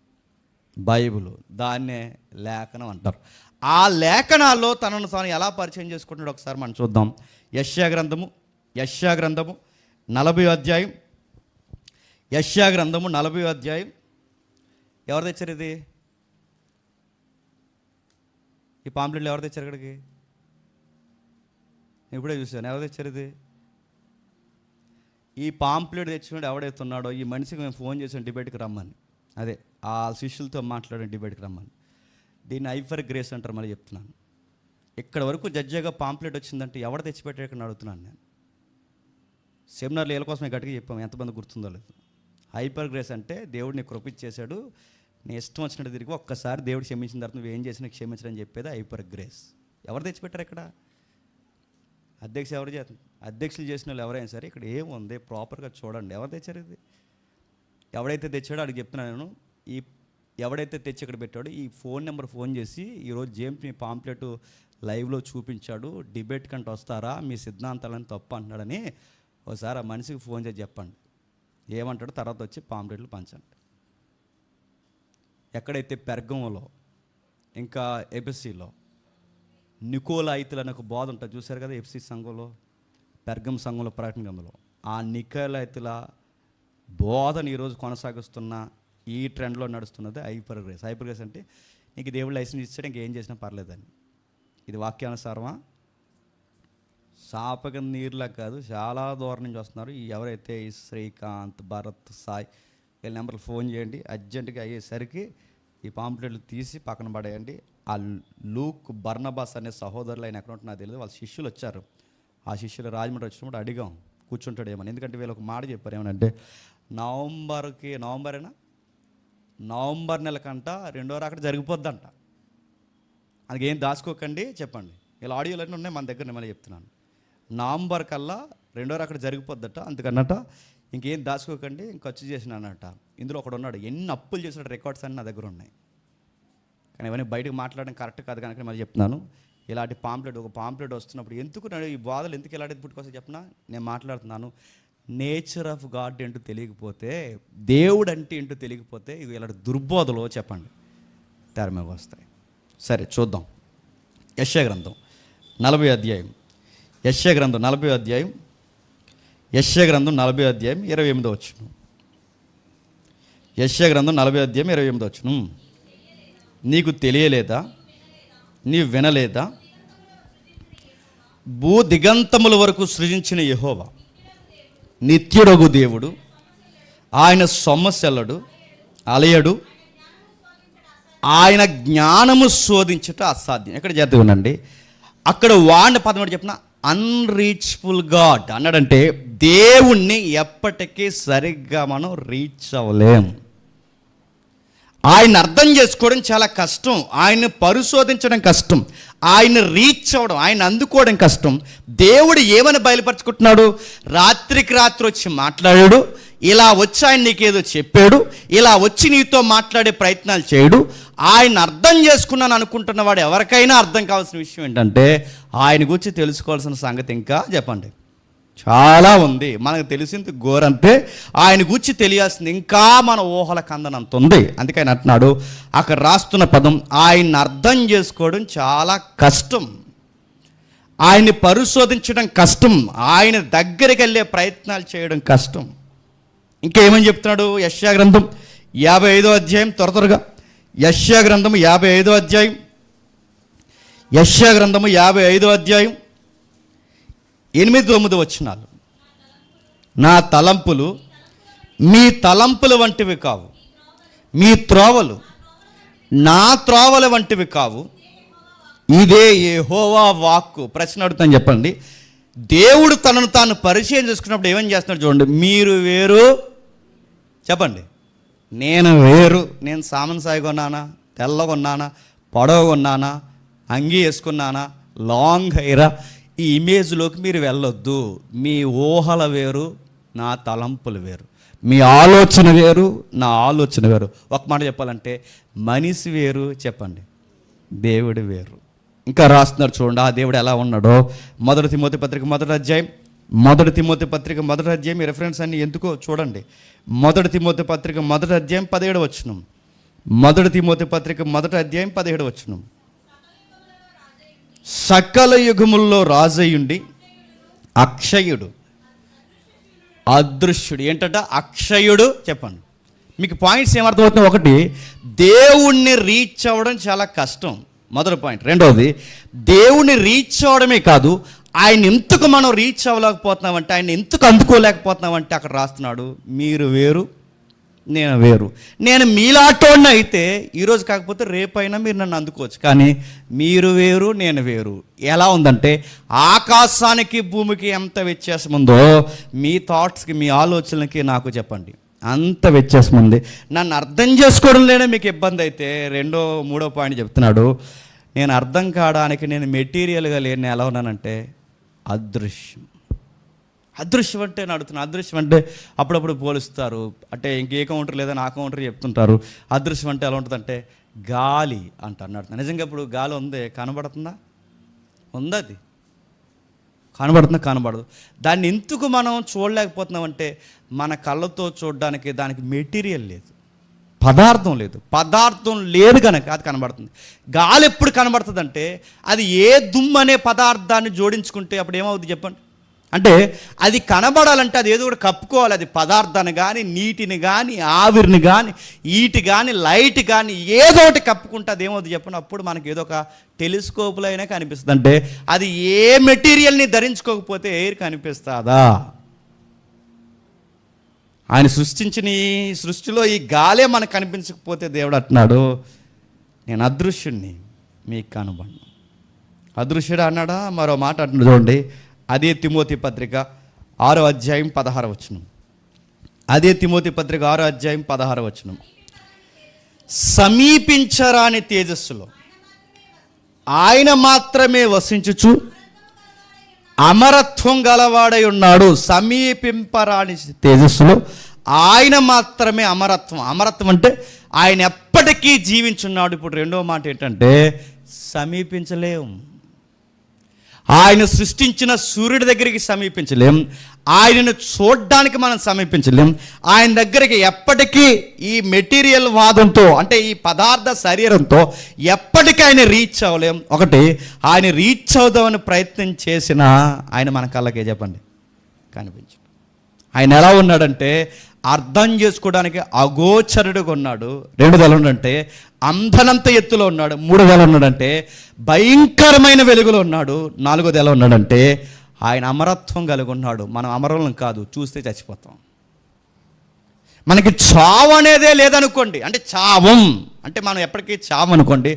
బైబిల్. దాన్నే లేఖనం అంటారు. ఆ లేఖనాల్లో తనను తాను ఎలా పరిచయం చేసుకుంటున్నాడు ఒకసారి మనం చూద్దాం. యెషయా గ్రంథము 40వ అధ్యాయం. యెషయా గ్రంథము 40వ అధ్యాయం. ఎవరు తెచ్చారు ఇది? ఈ పాంప్లెట్లు ఎవరు తెచ్చారు ఇక్కడికి? ఇప్పుడే చూశాను. ఎవరు తెచ్చారు ఇది? ఈ పాంప్లెట్ తెచ్చినోడు ఎవడైతే ఉన్నాడో ఈ మనిషికి మేము ఫోన్ చేసాం డిబేట్కి రమ్మని, అదే ఆ శిష్యులతో మాట్లాడిన డిబేట్కి రమ్మని. దీన్ని హైపర్ గ్రేస్ అంటారు. మళ్ళీ చెప్తున్నాను, ఇక్కడ వరకు జడ్జిగా పాంప్లెట్ వచ్చిందంటే ఎవడ తెచ్చిపెట్టాడు ఇక్కడ అడుగుతున్నాను నేను. సెమినార్లు ఏళ్ళ కోసమే గట్టిగా చెప్పాము, ఎంతమంది గుర్తుందో లేదు. హైపర్ గ్రేస్ అంటే దేవుడిని కృపించేశాడు, నీ ఇష్టం వచ్చినట్టు తిరిగి ఒక్కసారి దేవుడు క్షమించిన తర్వాత నువ్వు ఏం చేసినా క్షమించడని చెప్పేది హైపర్ గ్రేస్. ఎవరు తెచ్చిపెట్టారు ఇక్కడ? అధ్యక్షులు చేసిన వాళ్ళు ఎవరైనా సరే ఇక్కడ ఏముంది ప్రాపర్గా చూడండి. ఎవరు తెచ్చారు ఇది? ఎవడైతే తెచ్చాడో అడిగి చెప్తున్నాను నేను. ఈ ఎవడైతే తెచ్చి ఇక్కడ పెట్టాడో ఈ ఫోన్ నెంబర్ ఫోన్ చేసి, ఈరోజు జేమ్స్ మీ పాంప్లెట్ లైవ్లో చూపించాడు, డిబేట్ కంటే వస్తారా, మీ సిద్ధాంతాలని తప్పు అంటున్నాడని ఒకసారి ఆ మనిషికి ఫోన్ చేసి చెప్పండి. ఏమంటాడో తర్వాత వచ్చి పాంప్లెట్లు పంచండి. ఎక్కడైతే పెర్గంలో ఇంకా ఎఫెసీలో నికోలాయితులు అనే ఒక బోధ ఉంటుంది చూశారు కదా, ఎఫ్సీ సంఘంలో పెర్గం సంఘంలో ప్రకటన గ్రంథంలో ఆ నికోలాయితుల బోధన ఈరోజు కొనసాగిస్తున్న ఈ ట్రెండ్లో నడుస్తున్నది హైపర్ గ్రేస్. హైపర్ గ్రేస్ అంటే నీకు దేవుడు లైసెన్స్ ఇచ్చాడు, ఇంకేం చేసినా పర్లేదని. ఇది వాక్యానుసారమా? సాపక నీరులా కాదు, చాలా దూరం నుంచి వస్తున్నారు. ఎవరైతే ఈ శ్రీకాంత్, భరత్, సాయి వీళ్ళ నెంబర్లు ఫోన్ చేయండి. అర్జెంటుగా అయ్యేసరికి ఈ పాంప్లెట్లు తీసి పక్కన పడేయండి. ఆ లూక్, బర్నబాస్ అనే సహోదరులు ఆయన ఎక్కడ ఉంటున్నా తెలియదు, వాళ్ళ శిష్యులు వచ్చారు. ఆ శిష్యులు రాజమండ్రి వచ్చినప్పుడు అడిగాం కూర్చుంటాడు ఏమని. ఎందుకంటే వీళ్ళు ఒక మాట చెప్పారు, ఏమనంటే నవంబర్ నెల కంట 2వ రాకడ జరిగిపోద్దంట. అందుకే ఏం దాచుకోకండి చెప్పండి. ఇలా ఆడియోలన్నీ ఉన్నాయి మన దగ్గర, మళ్ళీ చెప్తున్నాను. నవంబర్ కల్లా 2వ రాకడ జరిగిపోద్దట. అందుకన్నట ఇంకేం దాచుకోకండి, ఖర్చు చేసినానట. ఇందులో ఒకడు ఉన్నాడు, ఎన్ని అప్పులు చేసిన రికార్డ్స్ అన్నీ నా దగ్గర ఉన్నాయి. కానీ ఇవన్నీ బయటకు మాట్లాడడం కరెక్ట్ కాదు కనుక మళ్ళీ చెప్తున్నాను. ఇలాంటి ఒక పాంప్లెట్ వస్తున్నప్పుడు ఎందుకు ఈ బాధలు ఎందుకు ఇలాంటిది పుట్టుకొస్తే చెప్పినా నేను మాట్లాడుతున్నాను. నేచర్ ఆఫ్ గాడ్ ఏంటో తెలియకపోతే, దేవుడు అంటే ఏంటో తెలియకపోతే ఇవి ఇలాంటి దుర్బోధలు చెప్పండి తెర మీద వస్తాయి. సరే చూద్దాం. యెషయా గ్రంథం 40వ అధ్యాయం. యెషయా గ్రంథం 40వ అధ్యాయం. యెషయా గ్రంథం 40వ అధ్యాయం 28వ వచనం. యెషయా గ్రంథం 40వ అధ్యాయం 28వ వచనం. నీకు తెలియలేదా, నీవు వినలేదా, భూ దిగంతముల వరకు సృజించిన యెహోవా నిత్యుడగు దేవుడు, ఆయన సొమ్మశెల్లడు, అలయడు, ఆయన జ్ఞానము శోధించుట అసాధ్యం. ఎక్కడ చేద్దాం ఉండండి, అక్కడ వాడిన పదం చెప్పిన అన్రీచబుల్ గాడ్ అన్నాడంటే దేవుణ్ణి ఎప్పటికీ సరిగ్గా మనం రీచ్ అవ్వలేం. ఆయన అర్థం చేసుకోవడం చాలా కష్టం, ఆయన్ని పరిశోధించడం కష్టం, ఆయన రీచ్ అవ్వడం, ఆయన అందుకోవడం కష్టం. దేవుడు ఏమని బయలుపరుచుకుంటున్నాడు? రాత్రికి రాత్రి వచ్చి మాట్లాడాడు, ఇలా వచ్చి ఆయన నీకేదో చెప్పాడు, ఇలా వచ్చి నీతో మాట్లాడే ప్రయత్నాలు చేయడు. ఆయన అర్థం చేసుకున్నాను అనుకుంటున్న వాడు ఎవరికైనా అర్థం కావాల్సిన విషయం ఏంటంటే ఆయన గురించి తెలుసుకోవాల్సిన సంగతి ఇంకా చెప్పండి చాలా ఉంది. మనకు తెలిసింది ఘోరంటే ఆయన గురించి తెలియాల్సింది ఇంకా మన ఊహల కందనంత ఉంది. అందుకే ఆయన అంటున్నాడు, అక్కడ రాస్తున్న పదం ఆయన్ని అర్థం చేసుకోవడం చాలా కష్టం, ఆయన్ని పరిశోధించడం కష్టం, ఆయన దగ్గరికి వెళ్ళే ప్రయత్నాలు చేయడం కష్టం. ఇంకేమని చెప్తున్నాడు? యెషయా గ్రంథం 55వ అధ్యాయం, త్వరగా యెషయా గ్రంథం 55వ అధ్యాయం. యెషయా గ్రంథము 55వ అధ్యాయం 8-9 వచనాలు. నా తలంపులు మీ తలంపుల వంటివి కావు, మీ త్రోవలు నా త్రోవల వంటివి కావు, ఇదే యెహోవా వాక్కు. ప్రశ్న అడుగుతాను చెప్పండి. దేవుడు తనను తాను పరిచయం చేసుకున్నప్పుడు ఏమని చేస్తున్నాడు చూడండి. మీరు వేరు చెప్పండి, నేను వేరు. నేను సామన్ సాయిగా ఉన్నానా, తెల్లగా ఉన్నానా, పొడవుగా ఉన్నానా, అంగీ వేసుకున్నానా, లాంగ్ హెయిరా, ఈ ఇమేజ్లోకి మీరు వెళ్ళొద్దు. మీ ఊహల వేరు, నా తలంపులు వేరు. మీ ఆలోచన వేరు, నా ఆలోచన వేరు. ఒక మాట చెప్పాలంటే మనిషి వేరు చెప్పండి, దేవుడు వేరు. ఇంకా రాస్తున్నారు చూడండి ఆ దేవుడు ఎలా ఉన్నాడో. 1 తిమోతి పత్రిక 1వ అధ్యాయం, 1 తిమోతి పత్రిక 1వ అధ్యాయం. ఈ రెఫరెన్స్ అన్ని ఎందుకో చూడండి. 1 తిమోతి పత్రిక 1వ అధ్యాయం 17వ వచనం. 1 తిమోతి పత్రిక 1వ అధ్యాయం 17వ వచనం. సకల యుగముల్లో రాజయుండి అక్షయుడు, అదృశ్యుడు. ఏంటంట? అక్షయుడు. చెప్పండి మీకు పాయింట్స్ ఏమర్థమవుతున్నాయి? ఒకటి, దేవుణ్ణి రీచ్ అవ్వడం చాలా కష్టం, మొదటి పాయింట్. రెండవది, దేవుణ్ణి రీచ్ అవ్వడమే కాదు, ఆయన ఎందుకు మనం రీచ్ అవ్వలేకపోతున్నామంటే, ఆయన ఎందుకు అందుకోలేకపోతున్నామంటే అక్కడ రాస్తున్నాడు, మీరు వేరు నేను వేరు. నేను మీలాటోడిని అయితే ఈరోజు కాకపోతే రేపైనా మీరు నన్ను అందుకోవచ్చు, కానీ మీరు వేరు నేను వేరు. ఎలా ఉందంటే ఆకాశానికి భూమికి ఎంత వ్యత్యాసం ఉందో మీ థాట్స్కి, మీ ఆలోచనలకి నాకు చెప్పండి, అంత వ్యత్యాసం ఉంది. నన్ను అర్థం చేసుకోవడంలోనే మీకు ఇబ్బంది అయితే మూడో పాయింట్ చెప్తున్నాడు, నేను అర్థం కావడానికి నేను మెటీరియల్గా లేని ఎలా ఉన్నానంటే అదృశ్యం. అదృశ్యం అంటే నేను అడుగుతున్నాను. అదృశ్యం అంటే అప్పుడప్పుడు పోలుస్తారు, అంటే ఇంకే కౌంటర్ లేదా నా కౌంటర్ చెప్తుంటారు. అదృశ్యం అంటే ఎలా ఉంటుందంటే గాలి అంట అన్నాడు. నిజంగా ఇప్పుడు గాలి ఉంది, కనబడుతుందా? ఉంది, అది కనబడుతుందా? కనబడదు. దాన్ని ఎందుకు మనం చూడలేకపోతున్నామంటే మన కళ్ళతో చూడడానికి దానికి మెటీరియల్ లేదు, పదార్థం లేదు. పదార్థం లేదు కనుక అది కనబడుతుంది. గాలి ఎప్పుడు కనబడుతుంది అంటే అది ఏ దుమ్ము అనే పదార్థాన్ని జోడించుకుంటే అప్పుడు ఏమవుతుంది చెప్పండి. అంటే అది కనబడాలంటే అది ఏదో ఒకటి కప్పుకోవాలి. అది పదార్థాన్ని కానీ, నీటిని కానీ, ఆవిరిని కానీ, ఈటి కానీ, లైట్ కానీ ఏదో ఒకటి కప్పుకుంటే అది ఏమవుతుంది చెప్పండి. అప్పుడు మనకి ఏదో ఒక టెలిస్కోప్లో అయినా కనిపిస్తుంది. అంటే అది ఏ మెటీరియల్ని ధరించుకోకపోతే ఎయిర్ కనిపిస్తుందా? ఆయన సృష్టించిన ఈ సృష్టిలో ఈ గాలే మనకు కనిపించకపోతే దేవుడు అంటున్నాడు, నేను అదృశ్యుడిని, మీకు కనబడను. అదృశ్యుడు అన్నాడా? మరో మాట అంటున్నాడు చూడండి, అదే తిమోతి పత్రిక 6వ అధ్యాయం 16వ వచనం. అదే తిమోతి పత్రిక 6వ అధ్యాయం 16వ వచనం. సమీపించరాని తేజస్సులో ఆయన మాత్రమే వసించుచు అమరత్వం గలవాడై ఉన్నాడు. సమీపింపరాని తేజస్సులో ఆయన మాత్రమే అమరత్వం. అమరత్వం అంటే ఆయన ఎప్పటికీ జీవించున్నాడు. ఇప్పుడు రెండవ మాట ఏంటంటే సమీపించలేం. ఆయన సృష్టించిన సూర్యుడి దగ్గరికి సమీపించలేం, ఆయనను చూడడానికి మనం సమీపించలేం. ఆయన దగ్గరికి ఎప్పటికీ ఈ మెటీరియల్ వాదంతో, అంటే ఈ పదార్థ శరీరంతో ఎప్పటికీ ఆయన రీచ్ అవ్వలేం. ఒకటి, ఆయన రీచ్ అవుదామని ప్రయత్నం చేసినా ఆయన మన కళ్ళకే చెప్పండి కనిపించడు. ఆయన ఎలా ఉన్నాడంటే అర్థం చేసుకోవడానికి అగోచరుడుగా ఉన్నాడు. రెండోది ఎలా ఉన్నాడంటే అంధనంత ఎత్తులో ఉన్నాడు. మూడోది ఎలా ఉన్నాడంటే భయంకరమైన వెలుగులో ఉన్నాడు. నాలుగోది ఎలా ఉన్నాడంటే ఆయన అమరత్వం కలిగి ఉన్నాడు. మనం అమరులం కాదు, చూస్తే చచ్చిపోతాం. మనకి చావు అనేదే లేదనుకోండి, అంటే చావం అంటే మనం ఎప్పటికీ చావు అనుకోండి.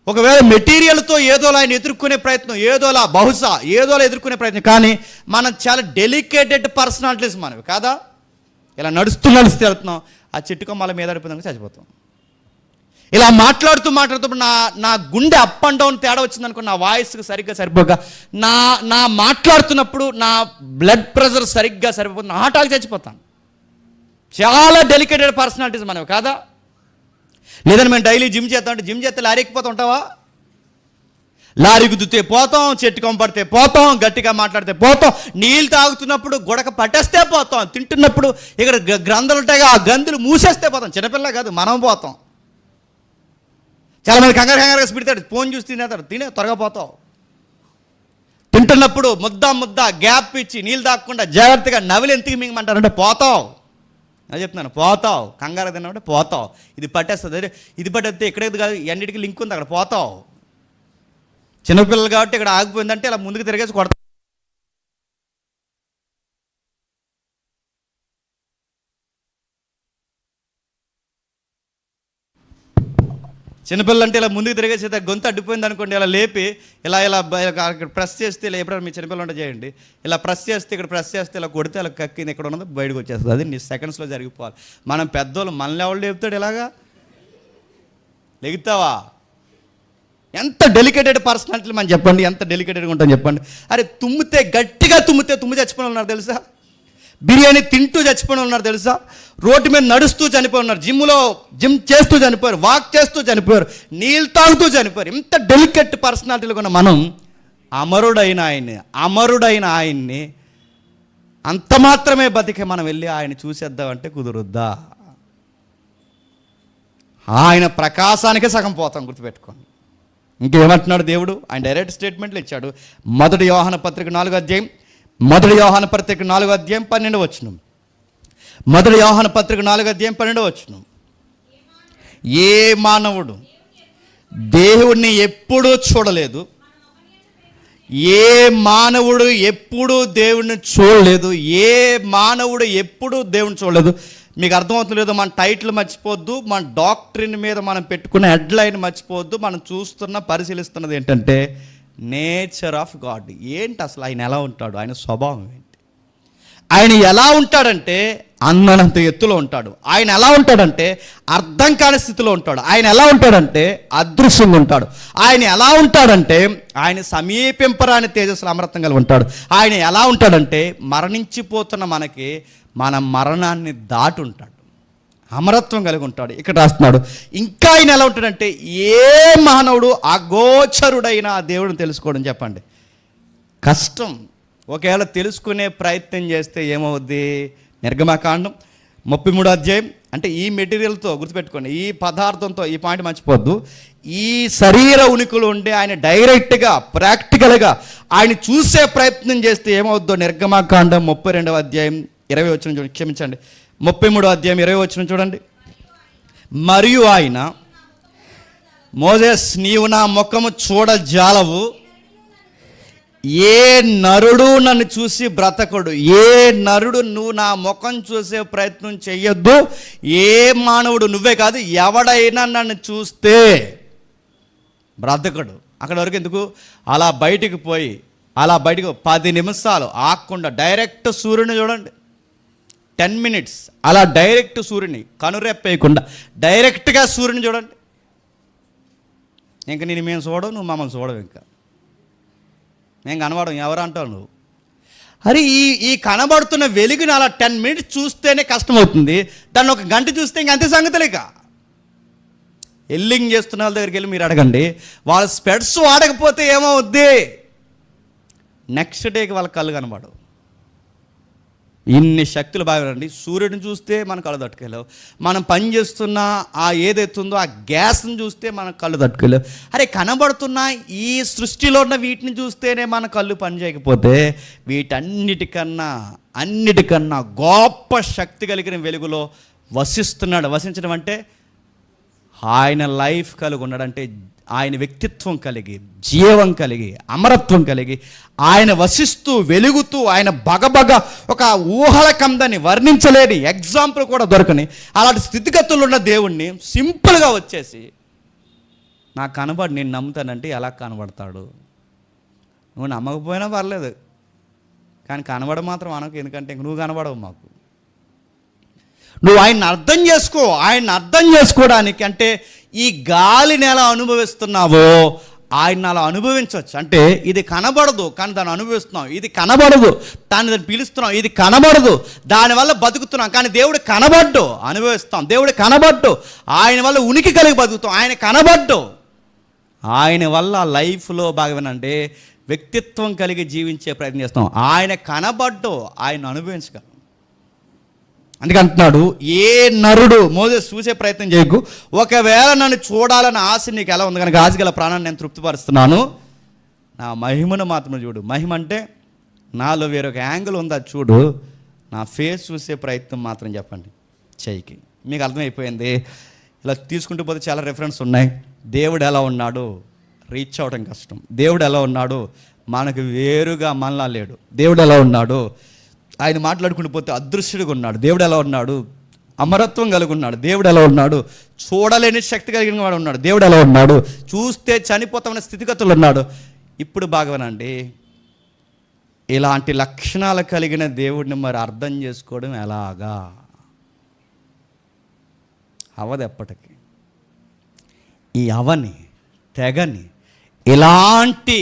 ఒకవేళ మెటీరియల్తో ఏదోలా ఆయన ఎదుర్కొనే ప్రయత్నం, ఏదోలా బహుశా ఏదోలా ఎదుర్కొనే ప్రయత్నం, కానీ మనం చాలా డెలికేటెడ్ పర్సనాలిటీస్ మనవి కాదా. ఇలా నడుస్తూ వెళ్తున్నాం, ఆ చెట్టు కొమ్మల మీద పడిపోయినాక చచ్చిపోతాం. ఇలా మాట్లాడుతూ నా గుండె అప్ అండ్ డౌన్ తేడా వచ్చిందనుకో, నా వాయిస్కి సరిగ్గా సరిపోక, నా మాట్లాడుతున్నప్పుడు నా బ్లడ్ ప్రెషర్ సరిగ్గా సరిపోతుంది, నా హార్ట్ చచ్చిపోతాను. చాలా డెలికేటెడ్ పర్సనాలిటీస్ మనవి కాదా. లేదని మేము డైలీ జిమ్ చేస్తాం అంటే జిమ్ చేస్తే లారీ ఎక్కిపోతూ ఉంటావా? లారీ గుద్దుతే పోతాం, చెట్టు కొమ్మ పడితే పోతాం, గట్టిగా మాట్లాడితే పోతాం, నీళ్ళు తాగుతున్నప్పుడు గొడక పట్టేస్తే పోతాం, తింటున్నప్పుడు ఇక్కడ గ్రంథులు ఉంటాయిగా ఆ గంతులు మూసేస్తే పోతాం. చిన్నపిల్ల కాదు, మనం పోతాం. చాలామంది కంగారుగా స్పీడ్ ఫోన్ చూసి తినే త్వరగా పోతావు. తింటున్నప్పుడు ముద్ద గ్యాప్ ఇచ్చి నీళ్ళు తాగకుండా జాగ్రత్తగా నవిలి ఎందుకు మింగమంటారంటే పోతావు. నేను చెప్తున్నాను, పోతావు. కంగారు తిన్నామంటే పోతావు. ఇది పట్టేస్తుంది, ఇది పట్టేస్తే ఎక్కడైతే కాదు, ఎన్నిటికీ లింక్ ఉంది, అక్కడ పోతావు. చిన్నపిల్లలు కాబట్టి ఇక్కడ ఆగిపోయిందంటే ఇలా ముందుకు తిరిగేసి కొడతాం. చిన్నపిల్లలు అంటే ఇలా ముందుకు తిరిగేసి గొంతు అడ్డిపోయింది అనుకోండి, ఇలా లేపి ఇలా ఇక్కడ ప్రెస్ చేస్తే, ఇలా ఎప్పుడైనా మీ చిన్నపిల్లలు ఉంటే చేయండి, ఇలా ప్రెస్ చేస్తే, ఇక్కడ ప్రెస్ చేస్తే ఇలా కొడితే అలా కక్కింది ఎక్కడ ఉన్నదో బయటకు వచ్చేస్తుంది. అది నీ సెకండ్స్లో జరిగిపోవాలి. మనం పెద్దోళ్ళు మనల్ని ఎవరు లేపుతాడు ఇలాగా? లెగుతావా? ఎంత డెలికేటెడ్ పర్సనాలిటీ మనం చెప్పండి, ఎంత డెలికేటెడ్గా ఉంటాం చెప్పండి. అరే గట్టిగా తుమ్మితే చచ్చిపోయిన ఉన్నారు తెలుసా? బిర్యానీ తింటూ చచ్చిపోయిన ఉన్నారు తెలుసా? రోడ్డు మీద నడుస్తూ చనిపోయి ఉన్నారు, జిమ్ చేస్తూ చనిపోయారు, వాక్ చేస్తూ చనిపోయారు, నీళ్ళు తాగుతూ చనిపోయారు. ఇంత డెలికేట్ పర్సనాలిటీలు కూడా మనం అమరుడైన ఆయన్ని అంత మాత్రమే బతికే మనం వెళ్ళి ఆయన చూసేద్దామంటే కుదురుద్దా? ఆయన ప్రకాశానికే సగం పోతాం, గుర్తుపెట్టుకోండి. ఇంకేమంటున్నాడు దేవుడు? ఆయన డైరెక్ట్ స్టేట్మెంట్లు ఇచ్చాడు. మొదటి యోహాను పత్రిక 4వ అధ్యాయం 12వ వచనం. మొదటి యోహాను పత్రిక 4వ అధ్యాయం 12వ వచనం. ఏ మానవుడు దేవుణ్ణి ఎప్పుడూ చూడలేదు, ఏ మానవుడు ఎప్పుడూ దేవుడిని చూడలేదు, ఏ మానవుడు ఎప్పుడూ దేవుడిని చూడలేదు. మీకు అర్థమవుతుంది లేదో, మన టైటిల్ మర్చిపోవద్దు, మన డాక్టరీని మీద మనం పెట్టుకున్న హెడ్లైన్ మర్చిపోవద్దు. మనం చూస్తున్న పరిశీలిస్తున్నది ఏంటంటే నేచర్ ఆఫ్ గాడ్. ఏంటి అసలు ఆయన ఎలా ఉంటాడు, ఆయన స్వభావం ఏంటి? ఆయన ఎలా ఉంటాడంటే అందనంత ఎత్తులో ఉంటాడు. ఆయన ఎలా ఉంటాడంటే అర్థం కాని స్థితిలో ఉంటాడు. ఆయన ఎలా ఉంటాడంటే అదృశ్యంగా ఉంటాడు. ఆయన ఎలా ఉంటాడంటే ఆయన సమీపింపరాని తేజస్సులో అమరత్వం కలిగి ఉంటాడు. ఆయన ఎలా ఉంటాడంటే మరణించిపోతున్న మనకి మన మరణాన్ని దాటి ఉంటాడు, అమరత్వం కలిగి ఉంటాడు. ఇక్కడ రాస్తున్నాడు. ఇంకా ఆయన ఎలా ఉంటాడంటే ఏ మానవుడు అగోచరుడైన ఆ దేవుడిని తెలుసుకోవడం చెప్పండి కష్టం. ఒకవేళ తెలుసుకునే ప్రయత్నం చేస్తే ఏమవుద్ది? నిర్గమకాండం 33వ అధ్యాయం, అంటే ఈ మెటీరియల్తో గుర్తుపెట్టుకోండి, ఈ పదార్థంతో, ఈ పాయింట్ మర్చిపోద్దు, ఈ శరీర ఉనికిలో ఉండే ఆయన డైరెక్ట్గా ప్రాక్టికల్గా ఆయన చూసే ప్రయత్నం చేస్తే ఏమవుద్దో నిర్గమకాండం 32వ అధ్యాయం 20 వచనం చూడండి. క్షమించండి, 33వ అధ్యాయం 20 వచనం చూడండి. మరియు ఆయన, మోసెస్ నీవు నా ముఖము చూడజాలవు, ఏ నరుడు నన్ను చూసి బ్రతకడు, ఏ నరుడు నువ్వు నా ముఖం చూసే ప్రయత్నం చెయ్యొద్దు, ఏ మానవుడు, నువ్వే కాదు ఎవడైనా నన్ను చూస్తే బ్రతకడు. అక్కడ వరకు ఎందుకు? అలా బయటికి 10 నిమిషాలు ఆగకుండా డైరెక్ట్ సూర్యుని చూడండి, 10 మినిట్స్ అలా డైరెక్ట్ సూర్యుని కనురెప్పేయకుండా డైరెక్ట్గా సూర్యుని చూడండి. ఇంకా నేను మేము చూడవు, నువ్వు మమ్మల్ని చూడవు, ఇంకా నేను కనబడం, ఎవరు అంటావు నువ్వు? అరే ఈ కనబడుతున్న వెలుగుని అలా 10 మినిట్స్ చూస్తేనే కష్టమవుతుంది, దాన్ని ఒక గంట చూస్తే ఇంక అంతే సంగతులేక. ఎల్లింగ్ చేస్తున్న వాళ్ళ దగ్గరికి వెళ్ళి మీరు అడగండి, వాళ్ళ స్పెడ్స్ వాడకపోతే ఏమవుద్ది? నెక్స్ట్ డేకి వాళ్ళ కళ్ళు కనబడవు. ఇన్ని శక్తులు బాగానండి. సూర్యుడిని చూస్తే మన కళ్ళు తట్టుకోలేవు, మనం పని చేస్తున్న ఆ ఏదైతుందో ఆ గ్యాస్ని చూస్తే మన కళ్ళు తట్టుకోలేవు. అరే కనబడుతున్న ఈ సృష్టిలో ఉన్న వీటిని చూస్తేనే మన కళ్ళు పని చేయకపోతే అన్నిటికన్నా గొప్ప శక్తి కలిగిన వెలుగులో వసిస్తున్నాడు. వసించడం అంటే ఆయన లైఫ్ కలిగి ఉన్నాడు, అంటే ఆయన వ్యక్తిత్వం కలిగి, జీవం కలిగి, అమరత్వం కలిగి, ఆయన వసిస్తూ వెలుగుతూ, ఆయన బగబగ ఒక ఊహల కందని వర్ణించలేని ఎగ్జాంపుల్ కూడా దొరకని అలాంటి స్థితిగతులు ఉన్న దేవుణ్ణి సింపుల్గా వచ్చేసి నాకు కనబడి నేను నమ్ముతానంటే ఎలా కనబడతాడు? నువ్వు నమ్మకపోయినా పర్లేదు, కానీ కనబడ మాత్రం అనకు, ఎందుకంటే నువ్వు కనబడవు మాకు. నువ్వు ఆయన్ని అర్థం చేసుకో. ఆయన్ని అర్థం చేసుకోవడానికి అంటే ఈ గాలిని ఎలా అనుభవిస్తున్నావో ఆయన అలా అనుభవించవచ్చు. అంటే ఇది కనబడదు కానీ దాన్ని అనుభవిస్తున్నాం, ఇది కనబడదు దాన్ని పిలుస్తున్నాం, ఇది కనబడదు దానివల్ల బతుకుతున్నాం, కానీ దేవుడు కనబడ్డు అనుభవిస్తాం, దేవుడు కనబడ్డు ఆయన వల్ల ఉనికి కలిగి బతుకుతాం, ఆయన కనబడ్డు ఆయన వల్ల లైఫ్లో భాగమేనంటే వ్యక్తిత్వం కలిగి జీవించే ప్రయత్నం చేస్తాం. ఆయన కనబడ్డు ఆయన అనుభవించగలం. అందుకే అంటున్నాడు, ఏ నరుడు మోసెస్ చూసే ప్రయత్నం చేయకు, ఒకవేళ నన్ను చూడాలని ఆశ నీకు ఎలా ఉంది కనుక ఆశగల ప్రాణాన్ని నేను తృప్తిపరుస్తున్నాను, నా మహిమను మాత్రం చూడు. మహిమ అంటే నాలో వేరొక యాంగిల్ ఉంది, అది చూడు. నా ఫేస్ చూసే ప్రయత్నం మాత్రం చెప్పండి చెయ్యికి. మీకు అర్థమైపోయింది. ఇలా తీసుకుంటూ పోతే చాలా రెఫరెన్స్ ఉన్నాయి. దేవుడు ఎలా ఉన్నాడు రీచ్ అవ్వడం కష్టం. దేవుడు ఎలా ఉన్నాడు మనకు వేరుగా మనలా లేడు. దేవుడు ఎలా ఉన్నాడు ఆయన మాట్లాడుకుంటూ పోతే అదృశ్యుడిగా ఉన్నాడు. దేవుడు ఎలా ఉన్నాడు అమరత్వం కలిగి ఉన్నాడు. దేవుడు ఎలా ఉన్నాడు చూడలేని శక్తి కలిగిన వాడు ఉన్నాడు. దేవుడు ఎలా ఉన్నాడు చూస్తే చనిపోతామనే స్థితిగతులు ఉన్నాడు. ఇప్పుడు బాగానండి, ఇలాంటి లక్షణాలు కలిగిన దేవుడిని మరి అర్థం చేసుకోవడం ఎలాగా? అవదు ఎప్పటికీ. ఈ అవని తెగని ఇలాంటి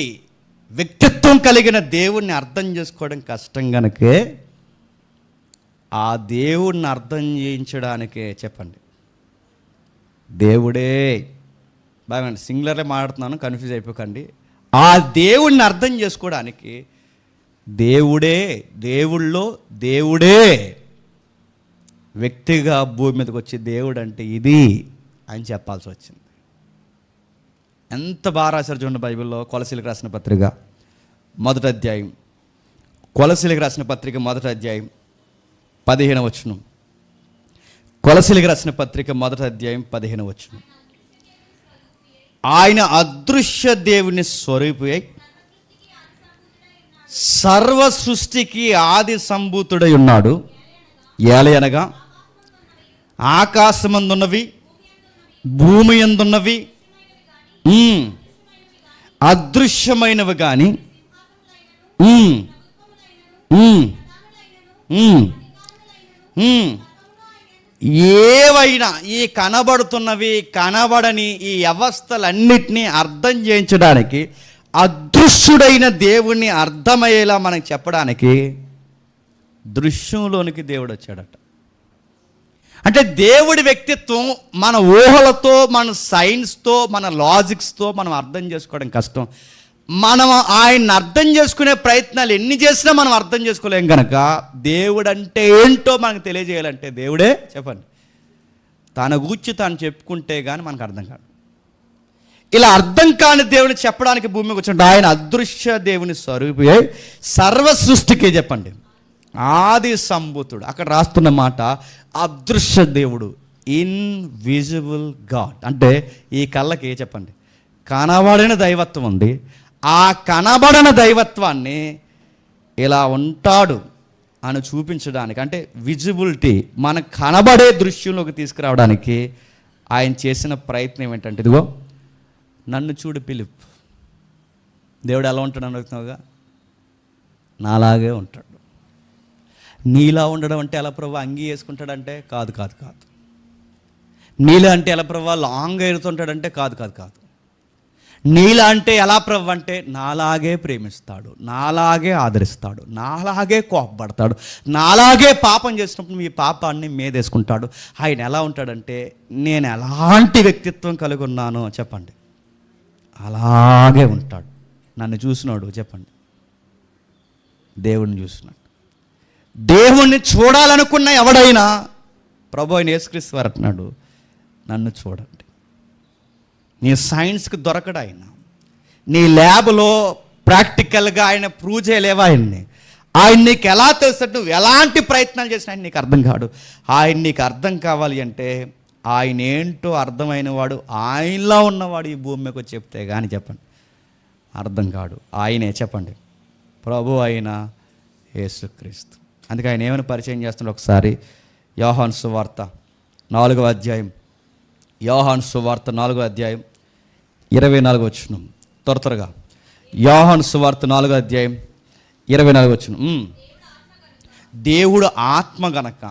వ్యక్తిత్వం కలిగిన దేవుణ్ణి అర్థం చేసుకోవడం కష్టం కనుకే ఆ దేవుణ్ణి అర్థం చేయించడానికే చెప్పండి దేవుడే. బాగా సింగులర్లే మాట్లాడుతున్నాను, కన్ఫ్యూజ్ అయిపోకండి. ఆ దేవుణ్ణి అర్థం చేసుకోవడానికి దేవుడే వ్యక్తిగా భూమి మీదకి వచ్చి దేవుడు అంటే ఇది అని చెప్పాల్సి వచ్చింది. ఎంత బాగా రాశారు చూడండి బైబిల్లో. కొలసీలకు రాసిన పత్రిక 1వ అధ్యాయం, కొలసీలకు రాసిన పత్రిక 1వ అధ్యాయం 15వ వచనం. కొలసీలకు రాసిన పత్రిక 1వ అధ్యాయం 15వ వచనం. ఆయన అదృశ్య దేవుని స్వరూపి సర్వ సృష్టికి ఆది సంభూతుడై ఉన్నాడు. ఏలయనగా ఆకాశమందున్నవి, భూమి యందున్నవి, అదృశ్యమైనవి కానీ, ఏవైనా ఈ కనబడుతున్నవి కనబడని ఈ వ్యవస్థలన్నిటినీ అర్థం చేయించడానికి, అదృశ్యుడైన దేవుణ్ణి అర్థమయ్యేలా మనకు చెప్పడానికి దృశ్యంలోనికి దేవుడు వచ్చాడట. అంటే దేవుడి వ్యక్తిత్వం మన ఊహలతో, మన సైన్స్తో, మన లాజిక్స్తో మనం అర్థం చేసుకోవడం కష్టం. మనం ఆయన్ని అర్థం చేసుకునే ప్రయత్నాలు ఎన్ని చేసినా మనం అర్థం చేసుకోలేం కనుక దేవుడు అంటే ఏంటో మనకు తెలియజేయాలంటే దేవుడే చెప్పండి తన గూర్చి తాను చెప్పుకుంటే కానీ మనకు అర్థం కాదు. ఇలా అర్థం కాని దేవుని చెప్పడానికి భూమికి వచ్చినట్టు ఆయన అదృశ్య దేవుని స్వరూపి సర్వ సృష్టికి చెప్పండి ఆది సంభూతుడు. అక్కడ రాస్తున్న మాట అదృశ్య దేవుడు, ఇన్విజిబుల్ గాడ్. అంటే ఈ కళ్ళకి చెప్పండి కనబడిన దైవత్వం ఉంది. ఆ కనబడిన దైవత్వాన్ని ఇలా ఉంటాడు అని చూపించడానికి, అంటే విజిబిలిటీ మనకు కనబడే దృశ్యంలోకి తీసుకురావడానికి ఆయన చేసిన ప్రయత్నం ఏంటంటే, ఇదిగో నన్ను చూడు పిలుపు. దేవుడు ఎలా ఉంటాడు అని అడుగుతున్నావుగా, నాలాగే ఉంటాడు. నీలా ఉండడం అంటే ఎలా ప్రభు అంగీ వేసుకుంటాడంటే కాదు కాదు కాదు. నీలా అంటే ఎలా ప్రభు లాంగ్ ఎడుతుంటాడంటే కాదు కాదు కాదు. నీలా అంటే ఎలా ప్రభు అంటే నాలాగే ప్రేమిస్తాడు, నాలాగే ఆదరిస్తాడు, నాలాగే కోపపడతాడు, నాలాగే పాపం చేసినప్పుడు మీ పాపాన్ని మీదేసుకుంటాడు. ఆయన ఎలా ఉంటాడంటే నేను ఎలాంటి వ్యక్తిత్వం కలిగి ఉన్నానో చెప్పండి అలాగే ఉంటాడు. నన్ను చూసినాడు చెప్పండి దేవుణ్ణి చూసినాడు. దేవుణ్ణి చూడాలనుకున్న ఎవడైనా ప్రభు అయిన యేసుక్రీస్తు వారు అంటున్నాడు నన్ను చూడండి. నీ సైన్స్కి దొరకడు ఆయన, నీ ల్యాబ్లో ప్రాక్టికల్గా ఆయన ప్రూవ్ చేయలేవా ఆయన్ని. ఆయన నీకు ఎలా తెలుసు, నువ్వు ఎలాంటి ప్రయత్నాలు చేసినా ఆయన నీకు అర్థం కాడు. ఆయన నీకు అర్థం కావాలి అంటే ఆయన ఏంటో అర్థమైన వాడు, ఆయనలో ఉన్నవాడు ఈ భూమి మీదకి చెప్తే కానీ చెప్పండి అర్థం కాడు. ఆయనే చెప్పండి ప్రభు అయిన యేసుక్రీస్తు. అందుకే ఆయన ఏమైనా పరిచయం చేస్తున్నాడు ఒకసారి యోహాను సువార్త 4వ అధ్యాయం, యోహాను సువార్త 4వ అధ్యాయం 24వ వచనం. త్వరగా యోహాను సువార్త 4వ అధ్యాయం 24వ వచనం. దేవుడు ఆత్మ గనక,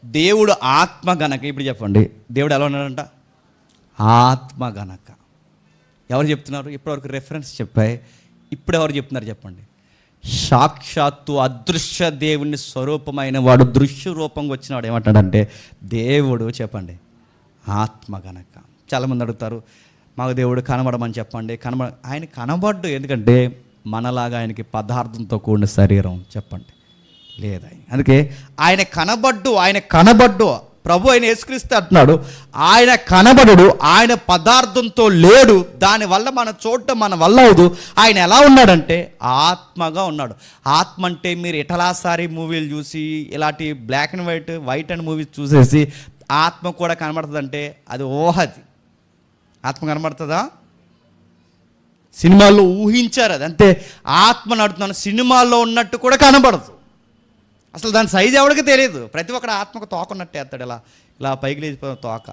దేవుడు ఆత్మ గనక, ఇప్పుడు చెప్పండి దేవుడు ఎలా ఉన్నాడంట ఆత్మ గనక. ఎవరు చెప్తున్నారు? ఇప్పటివరకు రెఫరెన్స్ చెప్పాయి, ఇప్పుడు ఎవరు చెప్తున్నారు చెప్పండి? సాక్షాత్తు అదృశ్య దేవుని స్వరూపమైన వాడు దృశ్య రూపంగా వచ్చినాడు. ఏమంటాడంటే దేవుడు చెప్పండి ఆత్మ గనక. చాలామంది అడుగుతారు మాకు దేవుడు కనబడమని చెప్పండి. ఆయన కనబడ్డు, ఎందుకంటే మనలాగా ఆయనకి పదార్థంతో కూడిన శరీరం చెప్పండి లేదా. అందుకే ఆయన కనబడ్డు ప్రభు ఆయన యేసుక్రీస్తు అంటున్నాడు ఆయన కనబడు, ఆయన పదార్థంతో లేడు. దానివల్ల మన చూడటం మన వల్ల అవదు. ఆయన ఎలా ఉన్నాడంటే ఆత్మగా ఉన్నాడు. ఆత్మ అంటే మీరు ఇటలాసారి మూవీలు చూసి ఇలాంటి black and white and movies చూసేసి ఆత్మ కూడా కనబడుతుందంటే అది ఊహది. ఆత్మ కనబడుతుందా? సినిమాల్లో ఊహించారు అది అంతే. ఆత్మ నడుతున్నాను సినిమాల్లో ఉన్నట్టు కూడా కనబడదు. అసలు దాని సైజు ఎవరికి తెలియదు. ప్రతి ఒక్కడు ఆత్మకు తోక ఉన్నట్టు వేస్తాడు, ఇలా పైకి లేచిపోయిన తోక.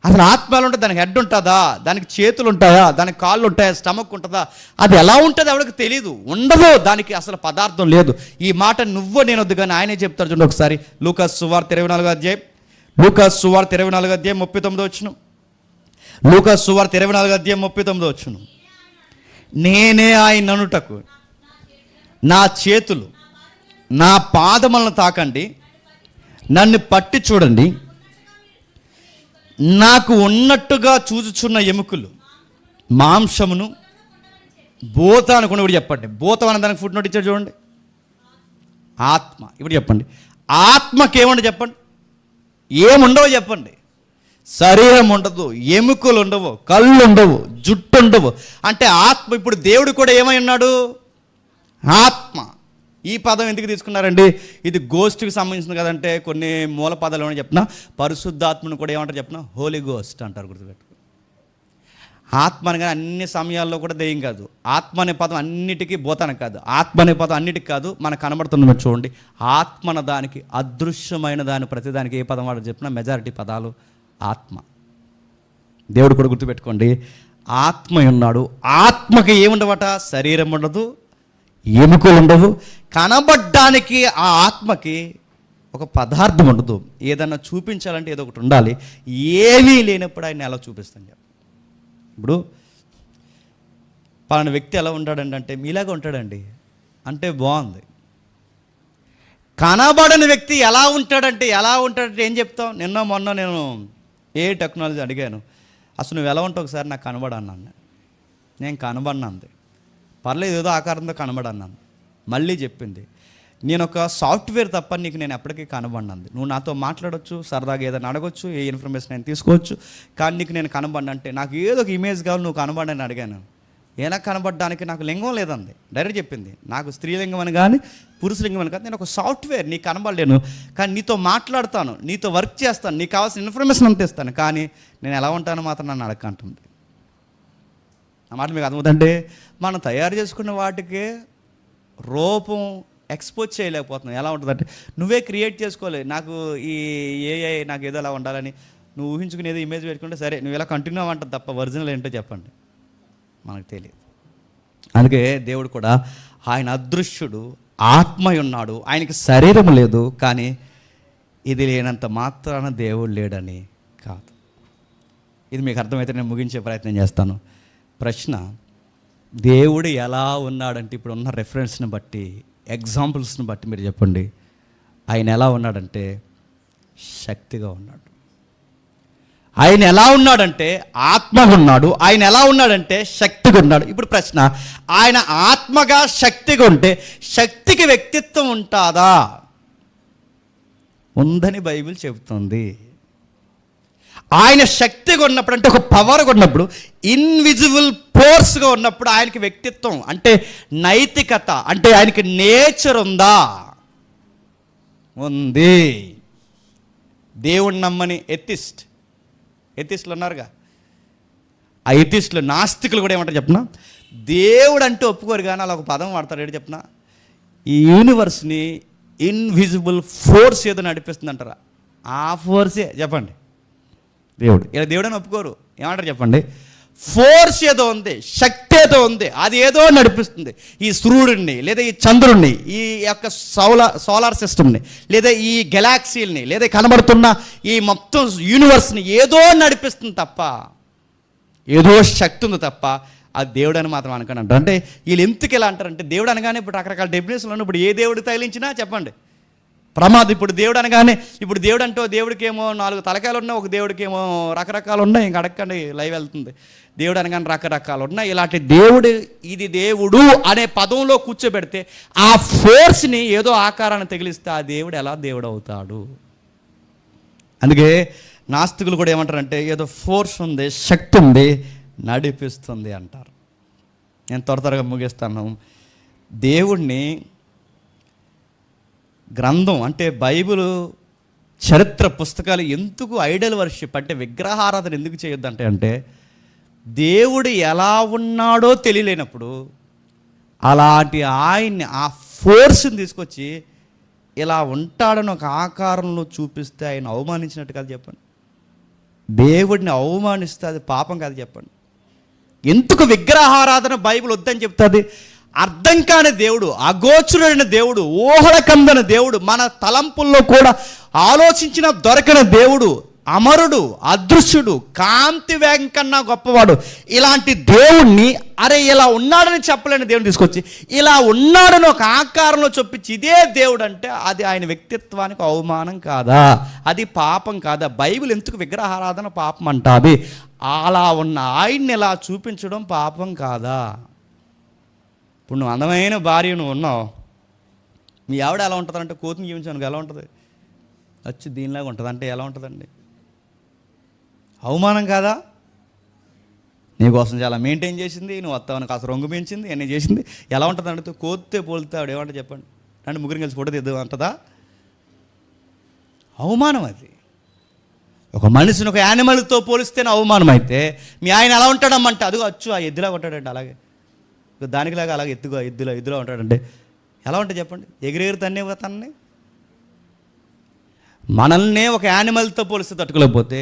అసలు ఆత్మ ఎలా ఉంటుంది? దానికి హెడ్ ఉంటుందా, దానికి చేతులు ఉంటాయా, దానికి కాళ్ళు ఉంటాయా, స్టమక్ ఉంటుందా, అది ఎలా ఉంటుంది ఎవరికి తెలియదు, ఉండదు. దానికి అసలు పదార్థం లేదు. ఈ మాట నువ్వు నేను వద్దు కానీ ఆయనే చెప్తాడు చూడండి ఒకసారి. లూకాసు సువార్త 24వ అధ్యాయం, లూకాసు సువార్త 24వ అధ్యాయం 39వ వచనం. లూకాసు సువార్త 24వ అధ్యాయం 39వ వచనం. నేనే ఆయన అనుటకు నా చేతులు నా పాదములను తాకండి, నన్ను పట్టి చూడండి, నాకు ఉన్నట్టుగా చూచుచున్న ఎముకలు మాంసమును భూత అనుకుని. ఇప్పుడు చెప్పండి భూతం అన్న దానికి ఫుట్ నోట్ ఇచ్చాడు చూడండి ఆత్మ. ఇప్పుడు చెప్పండి ఆత్మకి ఏముండవు చెప్పండి, ఏముండవు చెప్పండి. శరీరం ఉండదు, ఎముకలు ఉండవు, కళ్ళు ఉండవు, జుట్టు ఉండవు. అంటే ఆత్మ. ఇప్పుడు దేవుడు కూడా ఏమై ఉన్నాడు? ఆత్మ. ఈ పదం ఎందుకు తీసుకున్నారండి? ఇది గోస్ట్కి సంబంధించింది కదంటే కొన్ని మూల పదాలు ఏమని చెప్పినా పరిశుద్ధాత్మను కూడా ఏమంటారు చెప్పినా హోలీ గోస్ట్ అంటారు. గుర్తుపెట్టుకో. ఆత్మ అనగానే అన్ని సమయాల్లో కూడా దెయ్యం కాదు. ఆత్మ అనే పదం అన్నిటికీ భూతానికి కాదు. ఆత్మ అనే పదం అన్నిటికీ కాదు. మనకు కనబడుతున్న చూడండి, ఆత్మ అన్న దానికి, అదృశ్యమైన దాని ప్రతిదానికి ఏ పదం వాడు చెప్పినా మెజారిటీ పదాలు ఆత్మ. దేవుడు కూడా గుర్తుపెట్టుకోండి, ఆత్మ ఉన్నాడు. ఆత్మకి ఏముండవట? శరీరం ఉండదు, ఎముకలు ఉండవు. కనబడ్డానికి ఆ ఆత్మకి ఒక పదార్థం ఉండదు. ఏదన్నా చూపించాలంటే ఏదో ఒకటి ఉండాలి. ఏమీ లేనప్పుడు ఆయన ఎలా చూపిస్తాను చెప్పి. ఇప్పుడు పలానా వ్యక్తి ఎలా ఉంటాడండి అంటే మీలాగా ఉంటాడండి అంటే బాగుంది. కనబడని వ్యక్తి ఎలా ఉంటాడంటే ఏం చెప్తాం? నిన్న మొన్న నేను ఏ టెక్నాలజీ అడిగాను, అసలు నువ్వు ఎలా ఉంటావు ఒకసారి నాకు కనబడన్నాను. నేను కనబడినంది, పర్లేదు ఏదో ఆకారంతో కనబడన్నాను. మళ్ళీ చెప్పింది, నేను ఒక సాఫ్ట్వేర్ తప్ప నీకు నేను ఎప్పటికీ కనబడినంది. నువ్వు నాతో మాట్లాడవచ్చు, సరదాగా ఏదైనా అడగొచ్చు, ఏ ఇన్ఫర్మేషన్ నేను తీసుకోవచ్చు, కానీ నీకు నేను కనబడిన అంటే నాకు ఏదో ఒక ఇమేజ్ కావాలి, నువ్వు కనబడని అడిగాను. ఎలా కనబడడానికి నాకు లింగం లేదంది. డైరెక్ట్ చెప్పింది, నాకు స్త్రీలింగం అని కానీ పురుషలింగం అని కాదు, నేను ఒక సాఫ్ట్వేర్, నీకు కనబడలేను, కానీ నీతో మాట్లాడతాను, నీతో వర్క్ చేస్తాను, నీకు కావాల్సిన ఇన్ఫర్మేషన్ అంత ఇస్తాను, కానీ నేను ఎలా ఉంటానో మాత్రం నన్ను అడగంటుంది. ఆ మాట మీకు అర్థమవుతుందంటే మనం తయారు చేసుకున్న వాటికే రూపం ఎక్స్పోజ్ చేయలేకపోతున్నాం. ఎలా ఉంటుందంటే నువ్వే క్రియేట్ చేసుకోవాలి. నాకు ఈ ఏఐ నాకు ఏదో అలా ఉండాలని నువ్వు ఊహించుకుని ఏదో ఇమేజ్ పెట్టుకుంటే సరే నువ్వు ఇలా కంటిన్యూ అవ్వంటుంది తప్ప ఒరిజినల్ ఏంటో చెప్పండి, మనకు తెలియదు. అందుకే దేవుడు కూడా ఆయన అదృశ్యుడు, ఆత్మ ఉన్నాడు, ఆయనకి శరీరం లేదు. కానీ ఇది లేనంత మాత్రాన దేవుడు లేడని కాదు. ఇది మీకు అర్థమైతే నేను ముగించే ప్రయత్నం చేస్తాను. ప్రశ్న, దేవుడు ఎలా ఉన్నాడంటే ఇప్పుడు ఉన్న రెఫరెన్స్ని బట్టి, ఎగ్జాంపుల్స్ని బట్టి మీరు చెప్పండి. ఆయన ఎలా ఉన్నాడంటే శక్తిగా ఉన్నాడు. ఆయన ఎలా ఉన్నాడంటే ఆత్మగా ఉన్నాడు. ఆయన ఎలా ఉన్నాడంటే శక్తిగా ఉన్నాడు. ఇప్పుడు ప్రశ్న, ఆయన ఆత్మగా శక్తిగా ఉంటే శక్తికి వ్యక్తిత్వం ఉంటుందా? ఉందని బైబిల్ చెబుతుంది. ఆయన శక్తిగా ఉన్నప్పుడు అంటే ఒక పవర్గా ఉన్నప్పుడు, ఇన్విజిబుల్ ఫోర్స్గా ఉన్నప్పుడు ఆయనకి వ్యక్తిత్వం అంటే నైతికత అంటే ఆయనకి నేచర్ ఉందా? ఉంది. దేవుణ్ణి నమ్మని ఎథిస్టులు ఉన్నారుగా, ఆ ఎథిస్టులు నాస్తికులు కూడా ఏమంటారు చెప్పనా? దేవుడు అంటే ఒప్పుకోరు కానీ అలా ఒక పదం వాడతారు. ఏంటి చెప్పనా? ఈ యూనివర్స్ని ఇన్విజిబుల్ ఫోర్స్ ఏదో నడిపిస్తుంది అంటారా? ఆ ఫోర్సే చెప్పండి దేవుడు. ఇలా దేవుడు అని ఒప్పుకోరు. ఏమంటారు చెప్పండి? ఫోర్స్ ఏదో ఉంది, శక్తి ఏదో ఉంది, అది ఏదో నడిపిస్తుంది. ఈ సూర్యుడిని లేదా ఈ చంద్రుడిని, ఈ యొక్క సోలార్ సిస్టమ్ని, లేదా ఈ గెలాక్సీల్ని, లేదా కనబడుతున్న ఈ మొత్తం యూనివర్స్ని ఏదో నడిపిస్తుంది తప్ప, ఏదో శక్తి ఉంది తప్ప అది దేవుడు అని మాత్రం అనకండి అంటారు. అంటే వీళ్ళు ఎందుకు ఇలా అంటారంటే దేవుడు అనగానే ఇప్పుడు రకరకాల డెఫినేషన్లు ఉన్నాయి. ఇప్పుడు ఏ దేవుడు తగిలించినా చెప్పండి ప్రమాదం. ఇప్పుడు దేవుడు అనగానే ఇప్పుడు దేవుడు అంటూ దేవుడికి ఏమో 4 తలకాయలు ఉన్నాయి, ఒక దేవుడికి ఏమో రకరకాలు ఉన్నాయి. ఇంక అడగండి, లైవ్ వెళ్తుంది. దేవుడు అనగానే రకరకాలు ఉన్నాయి. ఇలాంటి దేవుడు, ఇది దేవుడు అనే పదంలో కూర్చోబెడితే ఆ ఫోర్స్ని ఏదో ఆకారాన్ని తగిలిస్తే ఆ దేవుడు ఎలా దేవుడు అవుతాడు? అందుకే నాస్తికులు కూడా ఏమంటారంటే ఏదో ఫోర్స్ ఉంది, శక్తి ఉంది, నడిపిస్తుంది అంటారు. నేను త్వరగా ముగిస్తాను. దేవుణ్ణి గ్రంథం అంటే బైబిల్ చరిత్ర పుస్తకాలు ఎందుకు ఐడల్ వర్షిప్ అంటే విగ్రహారాధన ఎందుకు చేయొద్దంటే అంటే దేవుడు ఎలా ఉన్నాడో తెలియలేనప్పుడు అలాంటి ఆయన్ని ఆ ఫోర్స్ని తీసుకొచ్చి ఇలా ఉంటాడని ఒక ఆకారంలో చూపిస్తే ఆయన అవమానించినట్టు కాదు చెప్పండి. దేవుడిని అవమానిస్తే అది పాపం కాదు చెప్పండి. ఎందుకు విగ్రహారాధన బైబిల్ వద్దని చెప్తుంది? అర్థం కాని దేవుడు, అగోచరుడైన దేవుడు, ఊహల కందని దేవుడు, మన తలంపుల్లో కూడా ఆలోచించిన దొరకని దేవుడు, అమరుడు, అదృశ్యుడు, కాంతి వేగం కన్నా గొప్పవాడు. ఇలాంటి దేవుణ్ణి అరే ఇలా ఉన్నాడని చెప్పలేని దేవుని తీసుకొచ్చి ఇలా ఉన్నాడని ఒక ఆకారంలో చొప్పించి ఇదే దేవుడు అంటే అది ఆయన వ్యక్తిత్వానికి అవమానం కాదా? అది పాపం కాదా? బైబిల్ ఎందుకు విగ్రహారాధన పాపం అంటాది? అలా ఉన్న ఆయన్ని ఇలా చూపించడం పాపం కాదా? ఇప్పుడు నువ్వు అందమైన భార్య నువ్వు ఉన్నావు, మీ ఆవిడ ఎలా ఉంటుందంటే కోతిని చూపించాను ఎలా ఉంటుంది? వచ్చి దీనిలాగా ఉంటుంది అంటే ఎలా ఉంటుందండి? అవమానం కాదా? నీకోసం చాలా మెయింటైన్ చేసింది, నువ్వు వస్తావని కాస్త రంగు పెంచింది, అన్నీ చేసింది, ఎలా ఉంటుంది అంటే కోతే పోలితే ఆవిడ ఏమంటే చెప్పండి? అంటే ముగ్గురు కలిసి ఫోటో తీద్దాం అంటదా? అవమానం అది. ఒక మనిషిని ఒక యానిమల్తో పోలిస్తేనే అవమానం అయితే మీ ఆయన ఎలా ఉంటాడమ్మంటే అదిగో అచ్చు ఆ ఎద్దులా ఉంటాడండి, అలాగే దానికిలాగా అలాగే ఎద్దులా ఉంటాడంటే ఎలా ఉంటుంది చెప్పండి? ఎగిరెగిరి తన్నే తనని. మనల్నే ఒక యానిమల్తో పోలిస్తే తట్టుకోలేకపోతే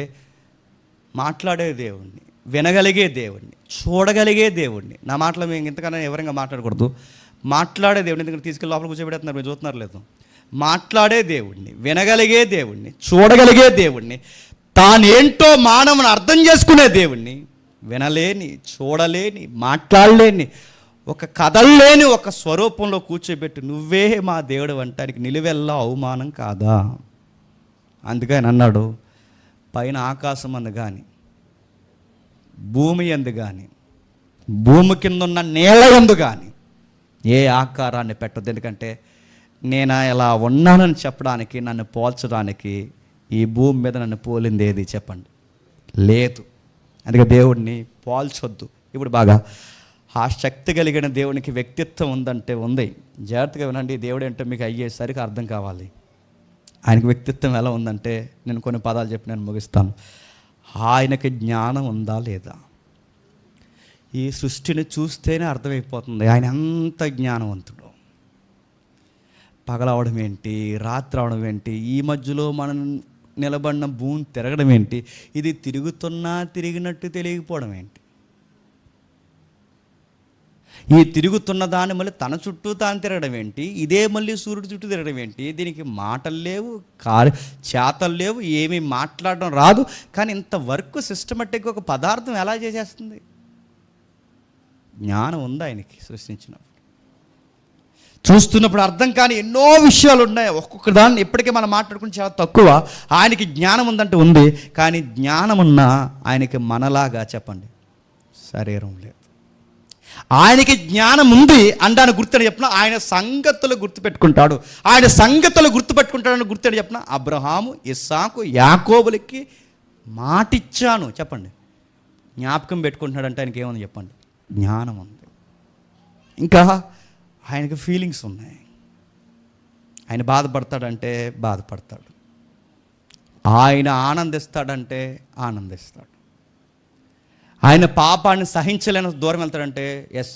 మాట్లాడే దేవుణ్ణి, వినగలిగే దేవుణ్ణి, చూడగలిగే దేవుణ్ణి, నా మాటలు మేము ఇంతకన్నా ఎవరంగా మాట్లాడకూడదు, మాట్లాడే దేవుడిని ఎందుకంటే తీసుకెళ్ళి లోపల కూర్చోబెడుతున్నారు, మీరు చూస్తున్నారు లేదు, మాట్లాడే దేవుణ్ణి, వినగలిగే దేవుణ్ణి, చూడగలిగే దేవుణ్ణి, తానేంటో మానవుని అర్థం చేసుకునే దేవుణ్ణి వినలేని, చూడలేని, మాట్లాడలేని, ఒక కదల్లేని ఒక స్వరూపంలో కూర్చోబెట్టి నువ్వే మా దేవుడు అంటానికి నిలువెల్లా అవమానం కాదా? అందుకని అన్నాడు, పైన ఆకాశం అందు కానీ, భూమి అందు కానీ, భూమి కింద ఉన్న నేల యందు కానీ ఏ ఆకారాన్ని పెట్టద్దు. ఎందుకంటే నేను ఇలా ఉన్నానని చెప్పడానికి, నన్ను పోల్చడానికి ఈ భూమి మీద నన్ను పోలింది ఏది చెప్పండి? లేదు. అందుకే దేవుడిని పోల్చొద్దు. ఇప్పుడు బాగా ఆ శక్తి కలిగిన దేవునికి వ్యక్తిత్వం ఉందంటే ఉంది. జాగ్రత్తగా వినండి, దేవుడు ఏంటో మీకు అయ్యేసరికి అర్థం కావాలి. ఆయనకి వ్యక్తిత్వం ఎలా ఉందంటే నేను కొన్ని పదాలు చెప్పి నేను ముగిస్తాను. ఆయనకి జ్ఞానం ఉందా లేదా? ఈ సృష్టిని చూస్తేనే అర్థమైపోతుంది ఆయన ఎంత జ్ఞానవంతుడు. పగలవడం ఏంటి, రాత్రి అవడం ఏంటి, ఈ మధ్యలో మనం నిలబడిన భూమి తిరగడం ఏంటి, ఇది తిరుగుతున్నా తిరిగినట్టు తెలియకపోవడం ఏంటి, ఈ తిరుగుతున్న దాన్ని మళ్ళీ తన చుట్టూ తాను తిరగడం ఏంటి, ఇదే మళ్ళీ సూర్యుడి చుట్టూ తిరగడం ఏంటి, దీనికి మాటలు లేవు, చేతలు లేవు, ఏమీ మాట్లాడడం రాదు, కానీ ఇంత వర్క్ సిస్టమేటిక్గా ఒక పదార్థం ఎలా చేసేస్తుంది? జ్ఞానం ఉంది ఆయనకి. సృష్టించినప్పుడు చూస్తున్నప్పుడు అర్థం కాని ఎన్నో విషయాలు ఉన్నాయి. ఒక్కొక్క దాన్ని ఇప్పటికే మనం మాట్లాడుకుని చాలా తక్కువ. ఆయనకి జ్ఞానం ఉందంటే ఉంది, కానీ జ్ఞానం ఉన్నా ఆయనకి మనలాగా చెప్పండి శరీరం లేదు. ఆయనకి జ్ఞానం ఉంది అంటాను గుర్తని చెప్పిన ఆయన సంగతులు గుర్తుపెట్టుకుంటాడు. ఆయన సంగతులు గుర్తుపెట్టుకుంటాడని గుర్తని చెప్పిన అబ్రహాము, ఇస్సాకు, యాకోబులకి మాటిచ్చాను చెప్పండి. జ్ఞాపకం పెట్టుకుంటున్నాడంటే ఆయనకి ఏముంది చెప్పండి? జ్ఞానం ఉంది. ఇంకా ఆయనకి ఫీలింగ్స్ ఉన్నాయి. ఆయన బాధపడతాడంటే బాధపడతాడు, ఆయన ఆనందిస్తాడంటే ఆనందిస్తాడు, ఆయన పాపాన్ని సహించలేని దూరం వెళ్తాడంటే ఎస్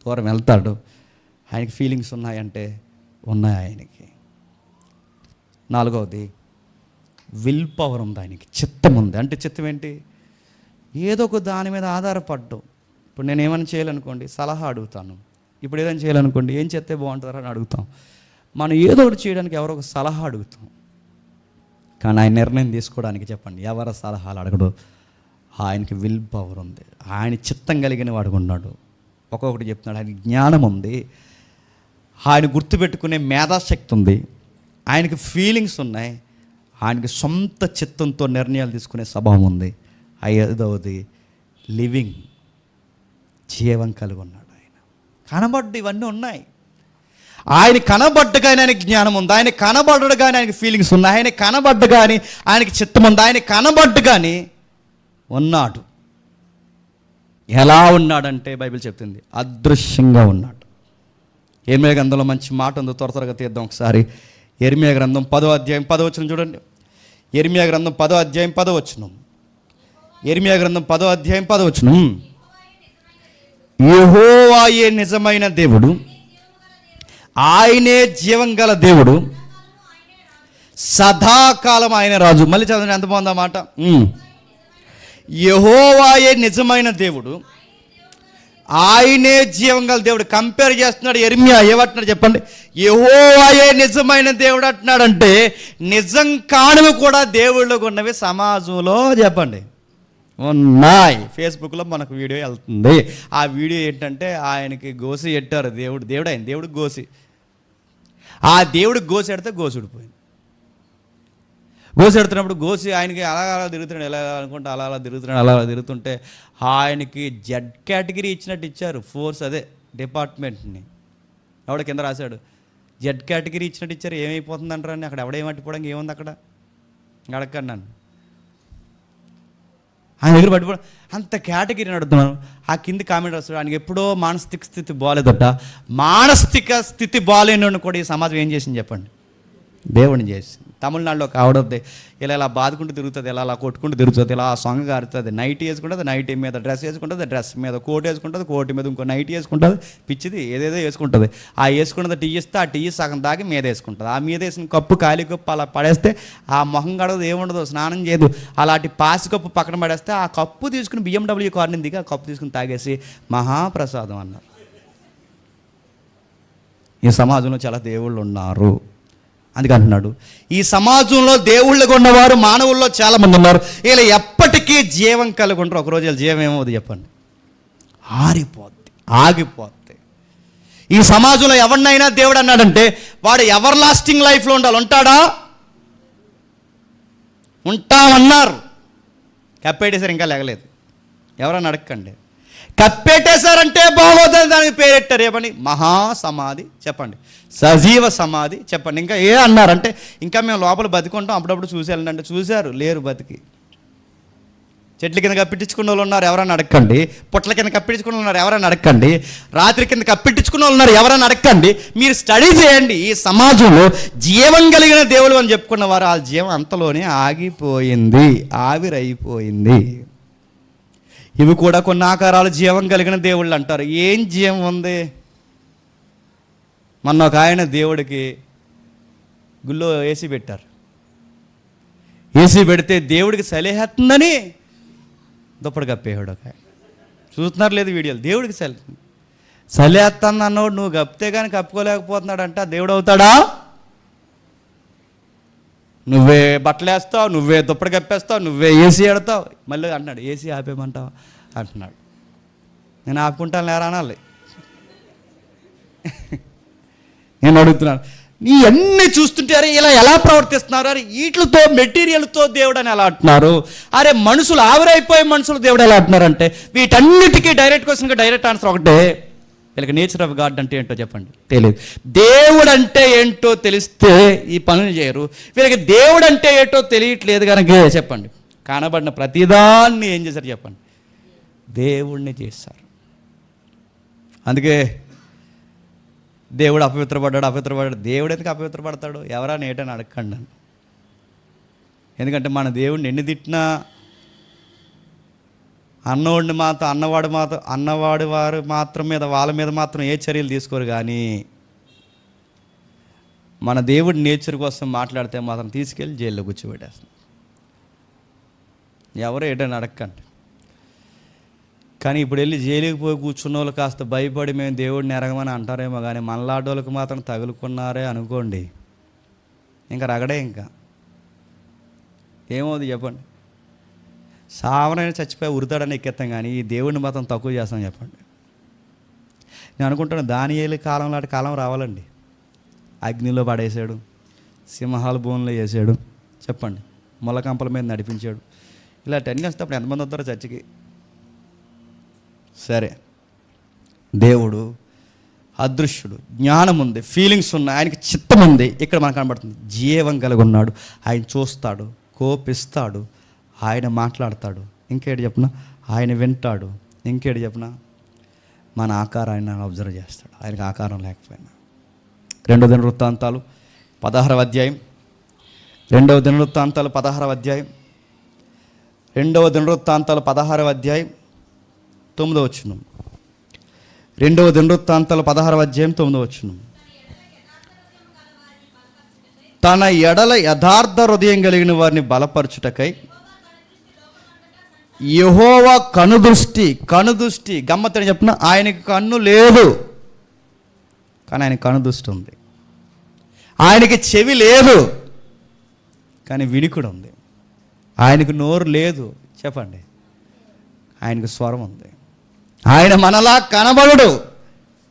దూరం వెళ్తాడు. ఆయనకి ఫీలింగ్స్ ఉన్నాయంటే ఉన్నాయి ఆయనకి. నాలుగవది విల్ పవర్ ఉంది ఆయనకి, చిత్తం ఉంది. అంటే చిత్తం ఏంటి? ఏదో ఒక దాని మీద ఆధారపడ్డం. ఇప్పుడు నేను ఏమైనా చేయాలనుకోండి సలహా అడుగుతాను, ఇప్పుడు ఏదైనా చేయాలనుకోండి ఏం చేస్తే బాగుంటుందని అడుగుతాం. మనం ఏదో ఒకటి చేయడానికి ఎవరో ఒక సలహా అడుగుతాం, కానీ ఆయన నిర్ణయం తీసుకోవడానికి చెప్పండి ఎవరి సలహాలు అడగడు. ఆయనకి విల్ పవర్ ఉంది, ఆయన చిత్తం కలిగిన వాడు ఉన్నాడు. ఒక్కొక్కటి చెప్తున్నాడు. ఆయనకి జ్ఞానం ఉంది, ఆయన గుర్తుపెట్టుకునే మేధాశక్తి ఉంది, ఆయనకి ఫీలింగ్స్ ఉన్నాయి, ఆయనకి సొంత చిత్తంతో నిర్ణయాలు తీసుకునే స్వభావం ఉంది. ఐదవది లివింగ్, జీవం కలిగి ఉన్నాడు. ఆయన కనబడ్డ ఇవన్నీ ఉన్నాయి. ఆయన కనబడ్డగానే ఆయనకి జ్ఞానం ఉంది, ఆయన కనబడ్డగానే ఆయనకి ఫీలింగ్స్ ఉన్నాయి, ఆయన కనబడ్డగానే ఆయనకి చిత్తం ఉంది, ఆయన కనబడ్డగానే ఉన్నాడు. ఎలా ఉన్నాడంటే బైబిల్ చెప్తుంది అదృశ్యంగా ఉన్నాడు. యెర్మీయా గ్రంథంలో మంచి మాట ఉందో త్వరగా తీద్దాం ఒకసారి. యెర్మీయా గ్రంథం 10వ అధ్యాయం 10వ వచనం చూడండి. యెర్మీయా గ్రంథం 10వ అధ్యాయం 10వ వచనం. యెర్మీయా గ్రంథం 10వ అధ్యాయం 10వ వచనం. యెహోవాయే నిజమైన దేవుడు, ఆయనే జీవం గల దేవుడు, సదాకాలం ఆయన రాజు. మళ్ళీ చదవండి, ఎంత బాగుందా మాట. యెహోవాయే నిజమైన దేవుడు, ఆయనే జీవం గల దేవుడు. కంపేర్ చేస్తున్నాడు యెర్మీయా. ఏమంటున్నాడు చెప్పండి? యెహోవాయే నిజమైన దేవుడు అంటున్నాడంటే నిజం కానివి కూడా దేవుళ్ళు ఉన్నవి సమాజంలో చెప్పండి ఉన్నాయి. ఫేస్బుక్లో మనకు వీడియో వెళ్తుంది. ఆ వీడియో ఏంటంటే ఆయనకి గోసి ఎట్టారు. దేవుడు ఆయన దేవుడికి గోసి, ఆ దేవుడికి గోసి ఎడితే గోసి ఉడిపోయింది. గోసి ఎడుతున్నప్పుడు గోసి ఆయనకి అలా తిరుగుతున్నాడు, ఎలా అనుకుంటే అలా తిరుగుతుంటే ఆయనకి జెడ్ కేటగిరీ ఇచ్చినట్టు ఇచ్చారు. ఫోర్స్ అదే డిపార్ట్మెంట్ని ఎవడ కింద రాశాడు, జెడ్ కేటగిరీ ఇచ్చినట్టు ఇచ్చారు. ఏమైపోతుంది అంటారని అక్కడ ఎవడేమట్టిపోవడానికి ఏముంది అక్కడ అడగండి నన్ను. ఆయన దగ్గర పట్టిపోవడం అంత కేటగిరీ అడుగుతున్నాను. ఆ కింది కామెంట్ రాస్తాడు, ఆయనకి ఎప్పుడో మానసిక స్థితి బాగాలేదట. మానసిక స్థితి బాగాలేని కూడా ఈ సమాజం ఏం చేసింది చెప్పండి? దేవుడిని చేసింది. తమిళనాడులో ఒక ఆవిడద్ది, ఇలా బాదుకుంటూ తిరుగుతుంది, ఇలా కొట్టుకుంటూ తిరుగుతుంది, ఇలా సాంగ్ ఆడుతుంది, నైట్ వేసుకుంటుంది, నైట్ మీద డ్రెస్ వేసుకుంటుంది, డ్రెస్ మీద కోట్ వేసుకుంటుంది, కోటి మీద ఇంకో నైట్ వేసుకుంటుంది, పిచ్చిది ఏదేదో వేసుకుంటుంది. ఆ వేసుకున్నది టీ ఇస్తే ఆ టీ సగం దాగి మీద వేసుకుంటుంది. ఆ మీద వేసిన కప్పు ఖాళీ కప్పు అలా పడేస్తే ఆ మొహం గడవదు, ఏముండదు, స్నానం చేయదు. అలాంటి పాసి కప్పు పక్కన పడేస్తే ఆ కప్పు తీసుకుని BMW కార్ దిగి ఆ కప్పు తీసుకుని తాగేసి మహాప్రసాదం అన్నారు. ఈ సమాజంలో చాలా దేవుళ్ళు ఉన్నారు. అందుకే అంటున్నాడు, ఈ సమాజంలో దేవుళ్ళగా ఉన్నవారు మానవుల్లో చాలామంది ఉన్నారు. వీళ్ళు ఎప్పటికీ జీవం కలిగి ఉంటారు. ఒకరోజు వీళ్ళ జీవం ఏమవుతుంది చెప్పండి? ఆరిపోద్ది, ఆగిపోద్ది. ఈ సమాజంలో ఎవరినైనా దేవుడు అన్నాడంటే వాడు ఎవర్ లాస్టింగ్ లైఫ్లో ఉండాలి. ఉంటాడా? ఉంటామన్నారు, కప్పేటేసారు, ఇంకా లేగలేదు. ఎవరన్నా అడగండి. కప్పెట్టేశారంటే బాగోదని దానికి పేరెట్టారు. ఏమని? మహాసమాధి చెప్పండి, సజీవ సమాధి చెప్పండి, ఇంకా ఏ అన్నారంటే ఇంకా మేము లోపల బతికుంటాం, అప్పుడప్పుడు చూసి వెళ్ళండి. చూశారు, లేరు బతికి. చెట్ల కింద కప్పించుకున్న వాళ్ళు ఉన్నారు, ఎవరైనా అడగండి. పుట్ల కింద కప్పించుకున్న ఉన్నారు, ఎవరైనా అడగండి. రాత్రి కింద కప్పించుకున్న వాళ్ళు ఉన్నారు, ఎవరైనా అడగండి. మీరు స్టడీ చేయండి. ఈ సమాజంలో జీవం కలిగిన దేవుడు అని చెప్పుకున్న వారు ఆ జీవం అంతలోనే ఆగిపోయింది, ఆవిరైపోయింది. ఇవి కూడా కొన్ని ఆకారాలు జీవం కలిగిన దేవుళ్ళు అంటారు. ఏం జీవం ఉంది? మొన్న ఒక ఆయన దేవుడికి గుళ్ళో ఏసీ పెట్టారు. ఏసీ పెడితే దేవుడికి సలేహేస్తుందని దుప్పటి కప్పేవాడు ఒక ఆయన. చూస్తున్నారు లేదు వీడియోలు? దేవుడికి సలేహేస్తాను అన్నవాడు నువ్వు కప్పితే కానీ కప్పుకోలేకపోతున్నాడు అంటే దేవుడు అవుతాడా? నువ్వే బట్టలు వేస్తావు, నువ్వే దుప్పటి కప్పేస్తావు, నువ్వే ఏసీ ఆడతావు. మళ్ళీ అంటున్నాడు ఏసీ ఆపేయమంటావు అంటున్నాడు. నేను ఆపుకుంటాను లేరా అనాలి. నేను అడుగుతున్నాను, నీ అన్నీ చూస్తుంటే అరే ఇలా ఎలా ప్రవర్తిస్తున్నారు, అరే వీటితో మెటీరియల్తో దేవుడు అని ఎలా అంటున్నారు, అరే మనుషులు ఆవిరైపోయే మనుషులు దేవుడు ఎలా అంటున్నారంటే వీటన్నిటికీ డైరెక్ట్ క్వశ్చన్కి డైరెక్ట్ ఆన్సర్ ఒకటే. వీళ్ళకి నేచర్ ఆఫ్ గాడ్ అంటే ఏంటో చెప్పండి, తెలియదు. దేవుడు అంటే ఏంటో తెలిస్తే ఈ పనులు చేయరు. వీళ్ళకి దేవుడు అంటే ఏంటో తెలియట్లేదు కనుక చెప్పండి కనబడిన ప్రతిదాన్ని ఏం చేశారు చెప్పండి? దేవుణ్ణి చేశారు. అందుకే దేవుడు అపవిత్రపడ్డాడు. దేవుడు ఎందుకు అపవిత్రపడతాడు? ఎవరైనా ఏటని అడగండి. ఎందుకంటే మన దేవుడిని ఎన్ని తిట్టినా అన్నవాడు వారు మాత్రం మీద వాళ్ళ మీద మాత్రం ఏ చర్యలు తీసుకోరు. కానీ మన దేవుడి నేచర్ కోసం మాట్లాడితే మాత్రం తీసుకెళ్ళి జైల్లో కూర్చోబెట్టేస్తాం. ఎవరో ఏటని అడగండి. కానీ ఇప్పుడు వెళ్ళి జైలుకి పోయి కూర్చున్న వాళ్ళు కాస్త భయపడి మేము దేవుడిని ఎరగమని అంటారేమో, కానీ మనలాడోళ్ళకి మాత్రం తగులుకున్నారే అనుకోండి, ఇంకా రగడే. ఇంకా ఏమవుతుంది చెప్పండి? సావనైనా చచ్చిపోయి ఉరుతాడని ఎక్కేస్తాం, కానీ ఈ దేవుడిని మాత్రం తక్కువ చేస్తాం చెప్పండి. నేను అనుకుంటాను దానియేలు కాలం లాంటి కాలం రావాలండి. అగ్నిలో పడేసాడు, సింహాల భూమిలో వేసాడు చెప్పండి, మొలకంపల మీద నడిపించాడు. ఇలాంటివన్నీ వస్తే అప్పుడు ఎంతమంది వస్తారో చర్చికి? సరే, దేవుడు అదృశ్యుడు, జ్ఞానం ఉంది, ఫీలింగ్స్ ఉన్నాయి, ఆయనకి చిత్తం ఉంది. ఇక్కడ మనకు కనబడుతుంది జీవం కలిగి ఉన్నాడు. ఆయన చూస్తాడు, కోపిస్తాడు, ఆయన మాట్లాడతాడు. ఇంకేటి చెప్పిన ఆయన వింటాడు. ఇంకేటి చెప్పిన మన ఆకారాన్ని అబ్జర్వ్ చేస్తాడు, ఆయనకి ఆకారం లేకపోయినా. 2వ దినవృత్తాంతాలు 16వ అధ్యాయం 2వ దినవృత్తాంతాలు 16వ అధ్యాయం 2వ దినవృత్తాంతాలు 16వ అధ్యాయం 9వ వచనం. 2వ దినవృత్తాంతాలు 16వ అధ్యాయం 9వ వచనం. తన ఎడల యథార్థ హృదయం కలిగిన వారిని బలపరచుటకై యెహోవా కనుదృష్టి గమ్మత్తని చెప్పిన ఆయనకి కన్ను లేదు, కానీ ఆయన కనుదృష్టి ఉంది. ఆయనకి చెవి లేదు, కానీ వినికుడు ఉంది. ఆయనకు నోరు లేదు చెప్పండి, ఆయనకు స్వరం ఉంది. ఆయన మనలా కనబడడు,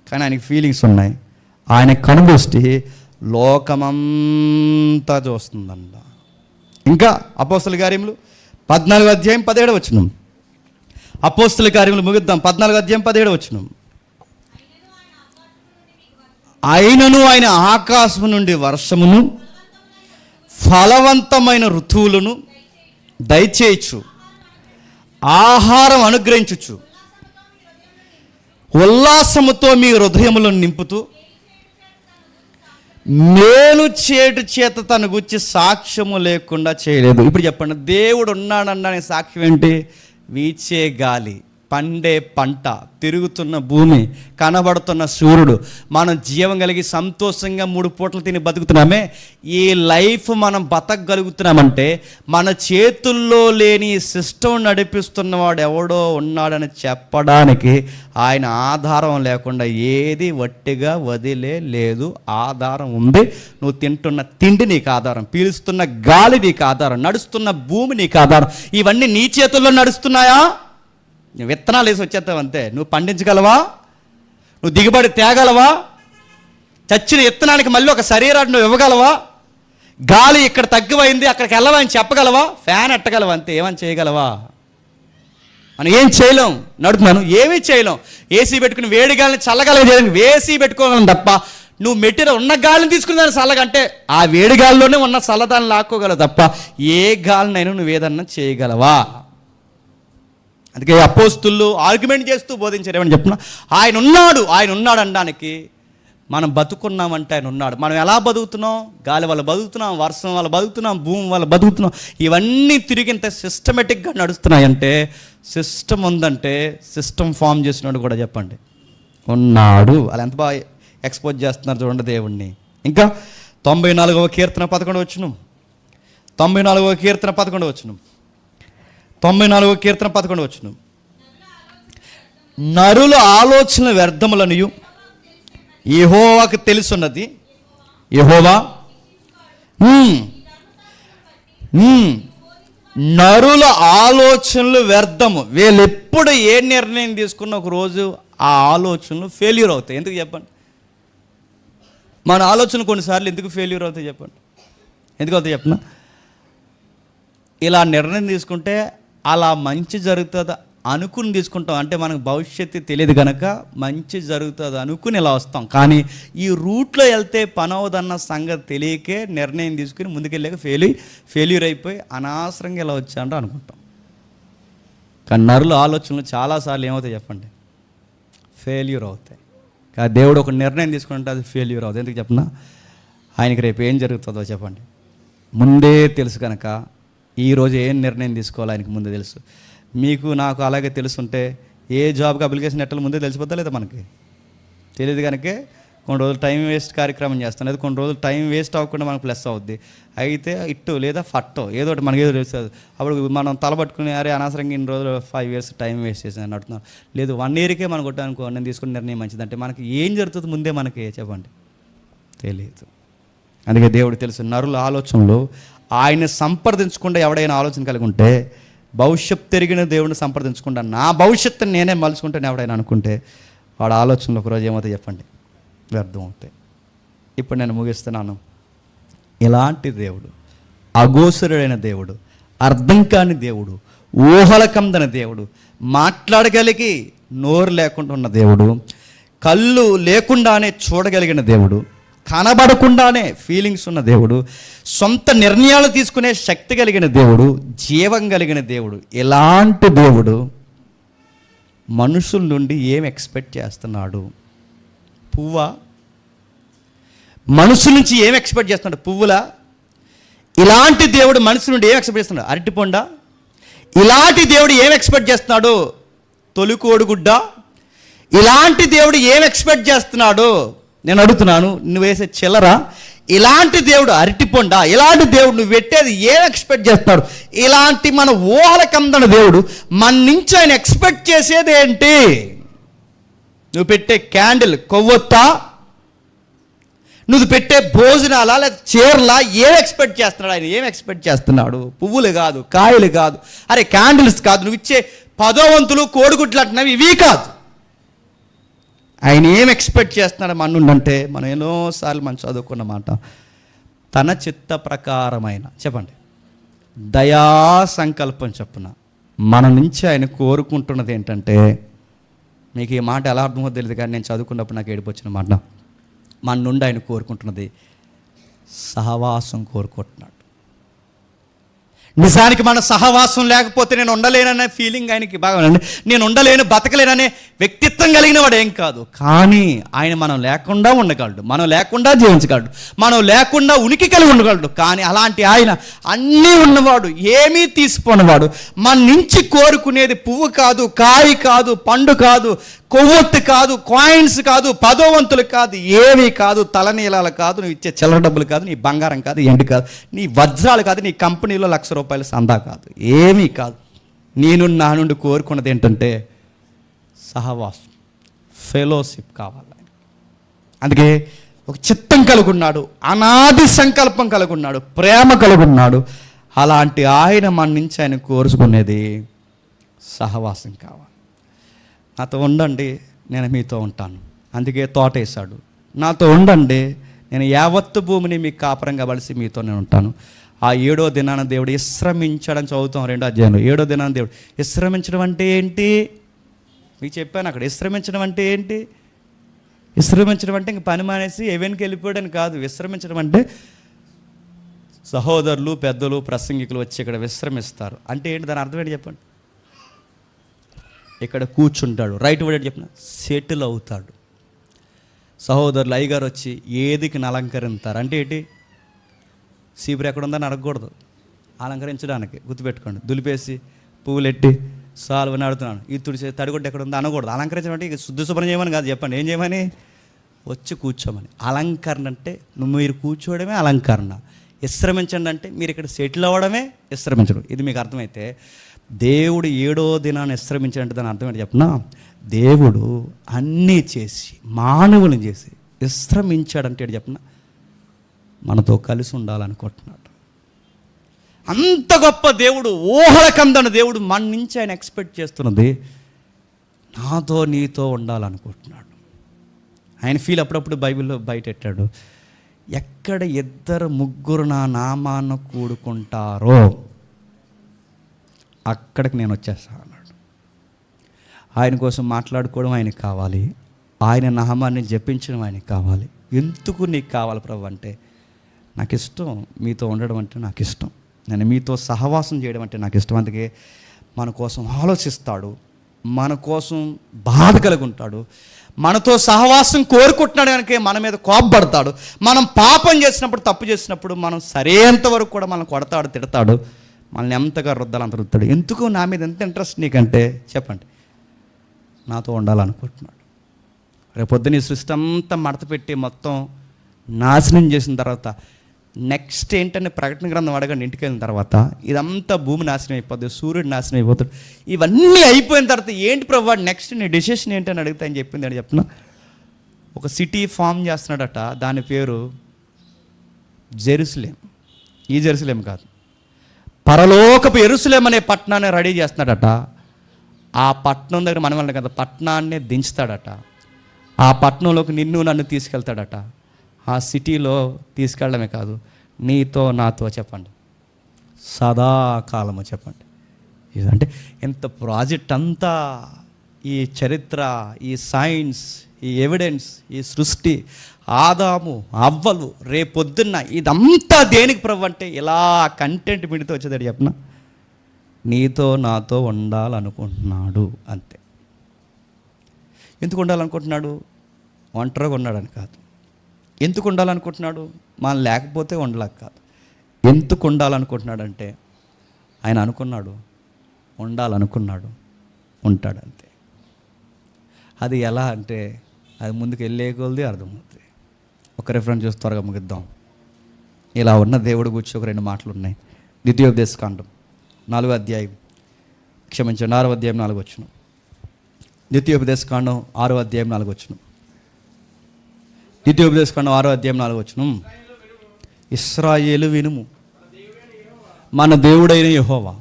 కానీ ఆయనకి ఫీలింగ్స్ ఉన్నాయి. ఆయన కనుదృష్టి లోకమంతా చూస్తుందంట. ఇంకా అపోస్తల కార్యములు 14వ అధ్యాయం 17వ వచనం. అపోస్తల కార్యములు ముగిద్దాం. 14వ అధ్యాయం 17వ వచనం. అయినను ఆయన ఆకాశము నుండి వర్షమును ఫలవంతమైన ఋతువులను దయచేయచ్చు, ఆహారం అనుగ్రహించుచు, ఉల్లాసముతో మీ హృదయములను నింపుతూ మేలు చేటు చేత తన గురించి సాక్ష్యము లేకుండా చేయలేదు. ఇప్పుడు చెప్పండి, దేవుడు ఉన్నాడనడానికి సాక్ష్యం ఏంటి? వీచే గాలి, పండే పంట, తిరుగుతున్న భూమి, కనబడుతున్న సూర్యుడు, మనం జీవం కలిగి సంతోషంగా 3 పూటలు తిని బతుకుతున్నామే. ఈ లైఫ్ మనం బతకగలుగుతున్నామంటే మన చేతుల్లో లేని సిస్టమ్ నడిపిస్తున్నవాడు ఎవడో ఉన్నాడని చెప్పడానికి ఆయన ఆధారం లేకుండా ఏది వట్టిగా వదిలే లేదు. ఆధారం ఉంది. నువ్వు తింటున్న తిండి నీకు ఆధారం, పీలుస్తున్న గాలి నీకు ఆధారం, నడుస్తున్న భూమి నీకు ఆధారం. ఇవన్నీ నీ చేతుల్లో నడుస్తున్నాయా? నువ్వు విత్తనాలు వేసి వచ్చేస్తావు అంతే. నువ్వు పండించగలవా? నువ్వు దిగుబడి తేగలవా? చచ్చిన విత్తనానికి మళ్ళీ ఒక శరీరాన్ని నువ్వు ఇవ్వగలవా? గాలి ఇక్కడ తగ్గిపోయింది అక్కడికి వెళ్ళవా అని చెప్పగలవా? ఫ్యాన్ ఎట్టగలవా? అంతే. ఏమని చేయగలవా? మనం ఏం చేయలేం. నడుపుతున్నాను, ఏమీ చేయలేం. ఏసీ పెట్టుకుని వేడి గాలిని చల్లగాలి చేయడానికి ఏసీ పెట్టుకోగలం తప్ప నువ్వు మెటీరియల్ ఉన్న గాలిని తీసుకుని దాన్ని చల్లగంటే ఆ వేడి గాలిలోనే ఉన్న చల్లదాన్ని లాక్కోగలవు తప్ప ఏ గాలినైనా నువ్వు ఏదన్నా చేయగలవా? అందుకే అపోస్తులు ఆర్గ్యుమెంట్ చేస్తూ బోధించారు. ఏమని చెప్పిన, ఆయన ఉన్నాడు అనడానికి మనం బతుకున్నామంటే ఆయన ఉన్నాడు. మనం ఎలా బతుకుతున్నాం? గాలి వల్ల బతుకుతున్నాం, వర్షం వల్ల బతుకుతున్నాం, భూమి వల్ల బతుకుతున్నాం. ఇవన్నీ తిరిగి ఇంత సిస్టమేటిక్గా నడుస్తున్నాయంటే, సిస్టమ్ ఉందంటే సిస్టమ్ ఫామ్ చేసినాడు కూడా చెప్పండి ఉన్నాడు. అలా ఎంత బాగా ఎక్స్పోజ్ చేస్తున్నారు చూడండి దేవుణ్ణి. ఇంకా 94వ కీర్తన 11వ వచనం, 94వ కీర్తన 11వ వచనం, 94వ కీర్తన 11వ వచనం. నరుల ఆలోచన వ్యర్థములనియు యెహోవాకు తెలుసున్నది. యెహోవా నరుల ఆలోచనలు వ్యర్థము. వీళ్ళు ఎప్పుడు ఏ నిర్ణయం తీసుకున్న ఒక రోజు ఆ ఆలోచనలు ఫెయిల్యూర్ అవుతాయి. ఎందుకు చెప్పండి? మన ఆలోచనలు కొన్నిసార్లు ఎందుకు ఫెయిల్యూర్ అవుతాయి చెప్పండి? ఎందుకు అవుతాయి చెప్పిన? ఇలా నిర్ణయం తీసుకుంటే అలా మంచి జరుగుతుంది అనుకుని తీసుకుంటాం. అంటే మనకు భవిష్యత్తు తెలియదు కనుక మంచి జరుగుతుంది అనుకుని ఇలా వస్తాం. కానీ ఈ రూట్లో వెళ్తే పని అవదన్న సంగతి తెలియకే నిర్ణయం తీసుకుని ముందుకెళ్ళాక ఫెయిల్యూర్ అయిపోయి అనవసరంగా ఇలా వచ్చాంటో అనుకుంటాం. కానీ నరుల ఆలోచనలు చాలాసార్లు ఏమవుతాయి చెప్పండి? ఫెయిల్యూర్ అవుతాయి. కానీ దేవుడు ఒక నిర్ణయం తీసుకుంటే అది ఫెయిల్యూర్ అవుతుంది. ఎందుకు చెప్పనా? ఆయనకి రేపు ఏం జరుగుతుందో చెప్పండి ముందే తెలుసు కనుక ఈరోజు ఏం నిర్ణయం తీసుకోవాలి ఆయనకి ముందే తెలుసు. మీకు నాకు అలాగే తెలుసుంటే ఏ జాబ్కి అప్లికేషన్ ఎట్లా ముందే తెలిసిపోతా లేదా? మనకి తెలియదు కనుకే కొన్ని రోజులు టైం వేస్ట్ కార్యక్రమం చేస్తాం. లేదా కొన్ని రోజులు టైం వేస్ట్ అవ్వకుండా మనకు ప్లస్ అవుద్ది. అయితే ఇట్టు లేదా ఫట్టో ఏదో ఒకటి మనకి ఏదో తెలుస్తుంది. అప్పుడు మనం తలబట్టుకుని అరే అనవసరంగా ఇన్ని రోజులు 5 years టైం వేస్ట్ చేసాను అంటున్నాం. లేదు 1 yearకే మనం కొట్టానుకో నేను తీసుకున్న నిర్ణయం మంచిదంటే మనకి ఏం జరుగుతుంది ముందే మనకి చెప్పండి తెలియదు. అందుకే దేవుడు తెలుసు నరుల ఆలోచనలు ఆయన సంప్రదించకుండా ఎవడైనా ఆలోచన కలిగి ఉంటే, భవిష్యత్తు తిరిగిన దేవుడిని సంప్రదించకుండా నా భవిష్యత్తుని నేనే మలుచుకుంటాను ఎవడైనా అనుకుంటే వాడు ఆలోచనలు ఒకరోజు ఏమవుతాయి చెప్పండి? వ్యర్థం అవుతాయి. ఇప్పుడు నేను ముగిస్తున్నాను. ఇలాంటి దేవుడు, అగోచరుడైన దేవుడు, అర్థం కాని దేవుడు, ఊహలకందని దేవుడు, మాట్లాడగలిగి నోరు లేకుండా ఉన్న దేవుడు, కళ్ళు లేకుండానే చూడగలిగిన దేవుడు, కనబడకుండానే ఫీలింగ్స్ ఉన్న దేవుడు, సొంత నిర్ణయాలు తీసుకునే శక్తి కలిగిన దేవుడు, జీవం కలిగిన దేవుడు, ఇలాంటి దేవుడు మనుషుల నుండి ఏం ఎక్స్పెక్ట్ చేస్తున్నాడు? పువ్వా? మనుషుల నుంచి ఏం ఎక్స్పెక్ట్ చేస్తున్నాడు? పువ్వులా? ఇలాంటి దేవుడు మనుషుల నుండి ఏం ఎక్స్పెక్ట్ చేస్తున్నాడు? అరటిపొండా? ఇలాంటి దేవుడు ఏం ఎక్స్పెక్ట్ చేస్తున్నాడు? తొలి కోడిగుడ్డ? ఇలాంటి దేవుడు ఏం ఎక్స్పెక్ట్ చేస్తున్నాడు? నేను అడుగుతున్నాను, నువ్వు వేసే చిల్లరా? ఇలాంటి దేవుడు అరటిపొండా? ఇలాంటి దేవుడు నువ్వు పెట్టేది ఏం ఎక్స్పెక్ట్ చేస్తాడు? ఇలాంటి మన ఊహలకు అందన దేవుడు మన నుంచి ఆయన ఎక్స్పెక్ట్ చేసేది ఏంటి? నువ్వు పెట్టే క్యాండిల్ కొవ్వొత్తా? నువ్వు పెట్టే భోజనాలా లేదా చీరలా? ఏం ఎక్స్పెక్ట్ చేస్తున్నాడు ఆయన? ఏం ఎక్స్పెక్ట్ చేస్తున్నాడు? పువ్వులు కాదు, కాయలు కాదు, అరే క్యాండిల్స్ కాదు, నువ్వు ఇచ్చే 10 వంతులు కోడిగుడ్లు అంటున్నావు, ఇవి కాదు. ఆయన ఏం ఎక్స్పెక్ట్ చేస్తున్నాడు మన నుండి అంటే, మనం ఎన్నోసార్లు మనం చదువుకున్న మాట, తన చిత్త ప్రకారమైన చెప్పండి దయా సంకల్పం చెప్పున మన నుంచి ఆయన కోరుకుంటున్నది ఏంటంటే, మీకు ఈ మాట ఎలా అర్థమవుతుందో తెలియదు కానీ నేను చదువుకున్నప్పుడు నాకు ఏడుపొచ్చిన మాట, మన నుండి ఆయన కోరుకుంటున్నది సహవాసం కోరుకుంటున్నాడు. నిజానికి మన సహవాసం లేకపోతే నేను ఉండలేననే ఫీలింగ్ ఆయనకి బాగా, నేను ఉండలేను బతకలేననే వ్యక్తిత్వం కలిగిన వాడు ఏం కాదు. కానీ ఆయన మనం లేకుండా ఉండగలడు, మనం లేకుండా జీవించగలడు, మనం లేకుండా ఉనికి కలిగి ఉండగలడు. కానీ అలాంటి ఆయన అన్నీ ఉన్నవాడు, ఏమీ తీసిపోనివాడు. మన నుంచి కోరుకునేది పువ్వు కాదు, కాయ కాదు, పండు కాదు, కొవ్వొత్తి కాదు, కాయిన్స్ కాదు, పదోవంతులు కాదు, ఏమీ కాదు, తలనీలాలు కాదు, నువ్వు ఇచ్చే చిల్లర డబ్బులు కాదు, నీ బంగారం కాదు, ఎండు కాదు, నీ వజ్రాలు కాదు, నీ కంపెనీలో ₹1,00,000 సందా కాదు, ఏమీ కాదు. నేను నా నుండి కోరుకున్నది ఏంటంటే సహవాసం, ఫెలోషిప్ కావాలి. అందుకే ఒక చిత్తం కలుగున్నాడు, అనాది సంకల్పం కలుగున్నాడు, ప్రేమ కలుగున్నాడు. అలాంటి ఆయన మన నుంచి ఆయన కోరుకునేది సహవాసం కావాలి. నాతో ఉండండి, నేను మీతో ఉంటాను. అందుకే తోట వేశాడు. నాతో ఉండండి, నేను యావత్తు భూమిని మీకు కాపురంగా వలసి మీతో నేను ఉంటాను. ఆ 7వ దినాన దేవుడు విశ్రమించడం చదువుతాం 2వ అధ్యాయంలో. 7వ దినాన దేవుడు విశ్రమించడం అంటే ఏంటి మీకు చెప్పాను. అక్కడ విశ్రమించడం అంటే ఏంటి? విశ్రమించడం అంటే ఇంక పని మానేసి ఎవెన్కి వెళ్ళిపోయాడని కాదు. విశ్రమించడం అంటే సహోదరులు, పెద్దలు, ప్రసంగికులు వచ్చి ఇక్కడ విశ్రమిస్తారు అంటే ఏంటి? దాని అర్థం ఏంటి చెప్పండి. ఇక్కడ కూర్చుంటాడు, రైట్ వర్డ్ చెప్పిన సెటిల్ అవుతాడు. సహోదరులు అయ్యగారు వచ్చి ఏదికి అలంకరిస్తారు అంటే ఏంటి? సీపురు ఎక్కడ ఉందని అడగకూడదు, అలంకరించడానికి. గుర్తుపెట్టుకోండి. దులిపేసి పువ్వులెట్టి సాల్వని ఆడుతున్నాను, ఈ తుడిచే తడిగొడ్డు ఎక్కడ ఉందో అనకూడదు. అలంకరించడం అంటే ఇక శుద్ధ శుభ్రం చేయమని కాదు. చెప్పండి ఏం చేయమని? వచ్చి కూర్చోమని. అలంకరణ అంటే మీరు కూర్చోవడమే అలంకరణ. విశ్రమించండి అంటే మీరు ఇక్కడ సెటిల్ అవ్వడమే విశ్రమించడం. ఇది మీకు అర్థమైతే దేవుడు 7వ దినాన్ని విశ్రమించాడంటే దాని అర్థం ఏంటి చెప్పనా? దేవుడు అన్నీ చేసి మానవులను చేసి విశ్రమించాడంటే ఏంటి చెప్పనా? మనతో కలిసి ఉండాలనుకుంటున్నాడు. అంత గొప్ప దేవుడు, ఊహల కందన దేవుడు మన నుంచి ఆయన ఎక్స్పెక్ట్ చేస్తున్నది నాతో నీతో ఉండాలనుకుంటున్నాడు. ఆయన ఫీల్ అప్పుడప్పుడు బైబిల్లో బయటెట్టాడు, ఎక్కడ 2-3 నా నామాన కూడుకుంటారో అక్కడికి నేను వచ్చేస్తా అన్నాడు. ఆయన కోసం మాట్లాడుకోవడం ఆయనకి కావాలి, ఆయన నామాన్ని జపించడం ఆయనకి కావాలి. ఎందుకు నీకు కావాలి ప్రభు అంటే, నాకు ఇష్టం మీతో ఉండడం అంటే నాకు ఇష్టం, నేను మీతో సహవాసం చేయడం అంటే నాకు ఇష్టం. అందుకే మన కోసం ఆలోచిస్తాడు, మన కోసం బాధ కలిగి ఉంటాడు, మనతో సహవాసం కోరుకుంటున్నాడు కనుక మన మీద కోపపడతాడు. మనం పాపం చేసినప్పుడు, తప్పు చేసినప్పుడు మనం సరేంత వరకు కూడా మనం కొడతాడు, తిడతాడు, మనల్ని ఎంతగా రుద్దాలి అంత రుద్దాడు. ఎందుకు నా మీద ఎంత ఇంట్రెస్ట్ నీకంటే చెప్పండి, నాతో ఉండాలనుకుంటున్నాడు. రేపొద్దున ఈ సృష్టి అంతా మడత పెట్టి మొత్తం నాశనం చేసిన తర్వాత నెక్స్ట్ ఏంటంటే ప్రకటన గ్రంథం అడగండి. ఇంటికి వెళ్ళిన తర్వాత ఇదంతా భూమి నాశనం అయిపోతుంది, సూర్యుడు నాశనం అయిపోతాడు. ఇవన్నీ అయిపోయిన తర్వాత ఏంటి ప్రభు నెక్స్ట్ నీ డెసిషన్ ఏంటని అడిగితే అని చెప్పింది అని చెప్పిన ఒక సిటీ ఫామ్ చేస్తున్నాడట. దాని పేరు జెరూసలేం. ఈ జెరూసలేం కాదు, పరలోకపు యెరూషలేం అనే పట్టణాన్ని రెడీ చేస్తున్నాడట. ఆ పట్టణం దగ్గర మనం వెళ్ళం కదా, పట్టణాన్ని దించుతాడట. ఆ పట్టణంలోకి నిన్ను నన్ను తీసుకెళ్తాడట. ఆ సిటీలో తీసుకెళ్ళడమే కాదు, నీతో నాతో చెప్పండి సదాకాలము చెప్పండి. ఇదంటే ఎంత ప్రాజెక్ట్ అంతా, ఈ చరిత్ర, ఈ సైన్స్, ఈ ఎవిడెన్స్, ఈ సృష్టి, ఆదాము అవ్వలు, రేపొద్దున్న ఇదంతా దేనికి ప్రభు అంటే ఇలా కంటెంట్ మీడితో వచ్చేదాడు చెప్పనా, నీతో నాతో ఉండాలనుకుంటున్నాడు అంతే. ఎందుకు ఉండాలనుకుంటున్నాడు? ఒంటరిగా ఉన్నాడని కాదు. ఎందుకు ఉండాలనుకుంటున్నాడు? మనం లేకపోతే ఉండలేక కాదు. ఎందుకు ఉండాలనుకుంటున్నాడంటే ఆయన అనుకున్నాడు, ఉండాలనుకున్నాడు, ఉంటాడంతే. అది ఎలా అంటే అది ముందుకు వెళ్ళే కొలది అర్థమవుతుంది. ఒక రిఫరెన్స్ చూసి త్వరగా ముగిద్దాం. ఇలా ఉన్న దేవుడు గురించి ఒక 2 మాటలు ఉన్నాయి. ద్వితీయోపదేశకాండం 4వ అధ్యాయం, క్షమించండి 6వ అధ్యాయం 4వ వచనం. ద్వితీయోపదేశకాండం 6వ అధ్యాయం 4వ వచనం. ద్వితీయోపదేశకాండం 6వ అధ్యాయం 4వ వచనం. ఇశ్రాయేలు వినుము, మన దేవుడైన యెహోవా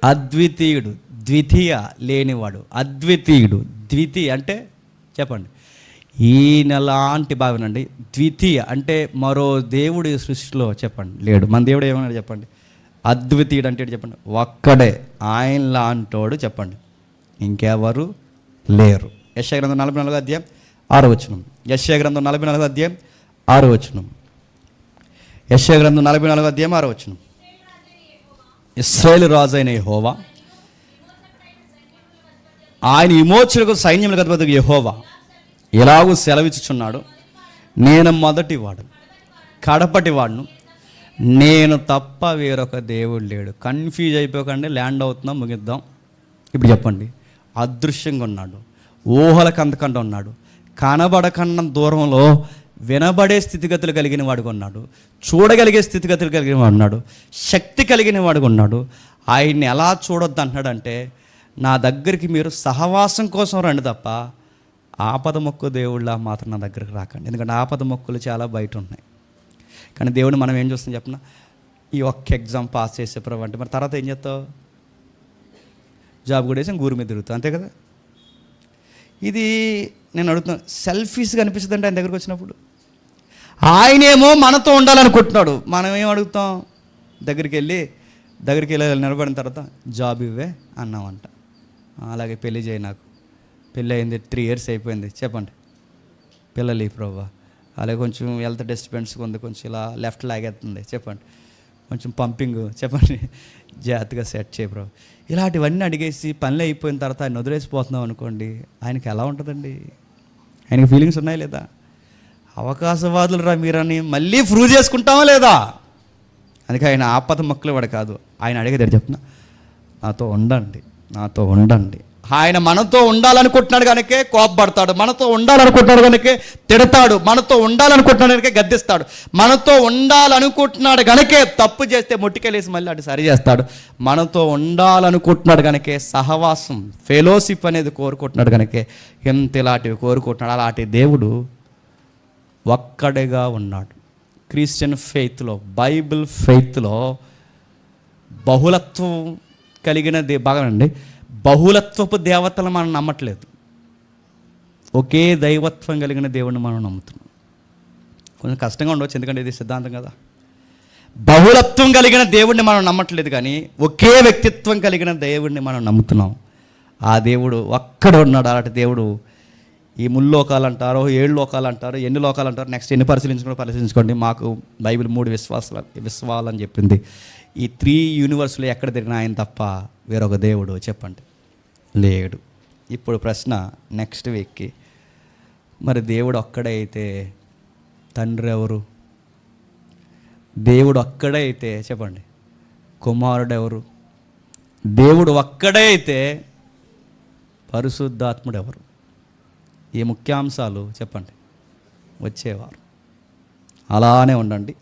అద్వితీయుడు, ద్వితీయ లేనివాడు, అద్వితీయుడు. ద్వితీయ అంటే చెప్పండి, ఈయనలాంటి భావనండి. ద్వితీయ అంటే మరో దేవుడి సృష్టిలో చెప్పండి లేడు. మన దేవుడు ఏమన్నాడు చెప్పండి? అద్వితీయుడు అంటే చెప్పండి, ఒక్కడే, ఆయన లాంటోడు చెప్పండి, ఇంకెవరు లేరు. యెషయా గ్రంథం 44వ అధ్యాయం 6వ వచనం. యెషయా గ్రంథం 44వ అధ్యాయం 6వ వచనం. యెషయా గ్రంథం 44వ అధ్యాయం 6వ వచనం. ఇశ్రాయేలు రాజు అయిన యెహోవా, ఆయన విమోచనకు సైన్యములకు అధిపతి యెహోవా ఎలాగూ సెలవిచ్చుచున్నాడు, నేను మొదటివాడు, కడపటివాడును, నేను తప్ప వేరొక దేవుడు లేడు. కన్ఫ్యూజ్ అయిపోకండి, ల్యాండ్ అవుతున్నాం, ముగిద్దాం. ఇప్పుడు చెప్పండి, అదృశ్యంగా ఉన్నాడు, ఊహలకు అంతకంటే ఉన్నాడు, కనబడకన్నా దూరంలో వినబడే స్థితిగతులు కలిగిన వాడుగా ఉన్నాడు, చూడగలిగే స్థితిగతులు కలిగిన వాడు ఉన్నాడు, శక్తి కలిగిన వాడుగా ఉన్నాడు. ఆయన్ని ఎలా చూడొద్దు అంటున్నాడంటే, నా దగ్గరికి మీరు సహవాసం కోసం రండి తప్ప ఆపద మొక్కు దేవుళ్ళ మాత్రం నా దగ్గరికి రాకండి. ఎందుకంటే ఆపద మొక్కులు చాలా బయట ఉన్నాయి. కానీ దేవుడు మనం ఏం చూస్తాం చెప్పిన, ఈ ఒక్క ఎగ్జామ్ పాస్ చేసే ప్రభు అంటే మరి తర్వాత ఏం చేస్తావు? జాబ్ కూడా వేసి గూరు మీద తిరుగుతావు, అంతే కదా. ఇది నేను అడుగుతున్నాను, సెల్ఫీస్గా అనిపిస్తుంది అంటే ఆయన దగ్గరికి వచ్చినప్పుడు. ఆయనేమో మనతో ఉండాలనుకుంటున్నాడు, మనం ఏం అడుగుతాం? దగ్గరికి వెళ్ళి నిలబడిన తర్వాత జాబ్ ఇవ్వే అన్నామంట. అలాగే పెళ్లి చేయి, నాకు పెళ్ళి అయింది 3 years అయిపోయింది, చెప్పండి పిల్లలు ప్రభా. అలాగే కొంచెం హెల్త్ డిస్టర్బెన్స్ ఉంది, కొంచెం ఇలా లెఫ్ట్ లాగేస్తుంది, చెప్పండి కొంచెం పంపింగ్, చెప్పండి జాగ్రత్తగా సెట్ చేయ ప్రభు. ఇలాంటివన్నీ అడిగేసి పనులు అయిపోయిన తర్వాత ఆయన వదిలేసిపోతున్నాం అనుకోండి, ఆయనకి ఎలా ఉంటుందండి? ఆయనకి ఫీలింగ్స్ ఉన్నాయి లేదా? అవకాశవాదులు రా మీరని మళ్ళీ ప్రూవ్ చేసుకుంటామా లేదా? అందుకే ఆయన ఆపద మొక్కలు వాడు కాదు. ఆయన అడిగేది చెప్తున్నా, నాతో ఉండండి, నాతో ఉండండి. ఆయన మనతో ఉండాలనుకుంటున్నాడు కనుకే కోపపడతాడు, మనతో ఉండాలనుకుంటున్నాడు కనుకే తిడతాడు, మనతో ఉండాలనుకుంటున్నాడు కనుకే గద్దిస్తాడు, మనతో ఉండాలనుకుంటున్నాడు కనుకే తప్పు చేస్తే ముట్టికెళ్ళేసి మళ్ళీ అటు సరి చేస్తాడు, మనతో ఉండాలనుకుంటున్నాడు కనుకే సహవాసం ఫెలోషిప్ అనేది కోరుకుంటున్నాడు కనుకే ఎంత ఇలాంటివి కోరుకుంటున్నాడు. అలాంటి దేవుడు ఒక్కడిగా ఉన్నాడు. క్రిస్టియన్ ఫెయిత్లో, బైబిల్ ఫెయిత్లో బహుళత్వం కలిగిన బాగానండి, బహుళత్వపు దేవతలు మనం నమ్మట్లేదు, ఒకే దైవత్వం కలిగిన దేవుడిని మనం నమ్ముతున్నాం. కొంచెం కష్టంగా ఉండవచ్చు, ఎందుకంటే ఇది సిద్ధాంతం కదా. బహుళత్వం కలిగిన దేవుడిని మనం నమ్మట్లేదు, కానీ ఒకే వ్యక్తిత్వం కలిగిన దేవుడిని మనం నమ్ముతున్నాం. ఆ దేవుడు ఒక్కడ ఉన్నాడు. అలాంటి దేవుడు ఈ 3 లోకాలు అంటారో 7 లోకాలు అంటారో ఎన్ని లోకాలు అంటారో, నెక్స్ట్ ఎన్ని పరిశీలించుకోండి. మాకు బైబిల్ 3 విశ్వాసాలని చెప్పింది. ఈ 3 యూనివర్స్లో ఎక్కడ తిరిగినా ఆయన తప్ప వేరొక దేవుడు చెప్పండి లేడు. ఇప్పుడు ప్రశ్న నెక్స్ట్ వీక్కి, మరి దేవుడు ఒక్కడే అయితే తండ్రి ఎవరు? దేవుడు ఒక్కడే అయితే చెప్పండి కుమారుడు ఎవరు? దేవుడు ఒక్కడే అయితే పరిశుద్ధాత్ముడు ఎవరు? ఈ ముఖ్యాంశాలు చెప్పండి వచ్చేవారు. అలానే ఉండండి.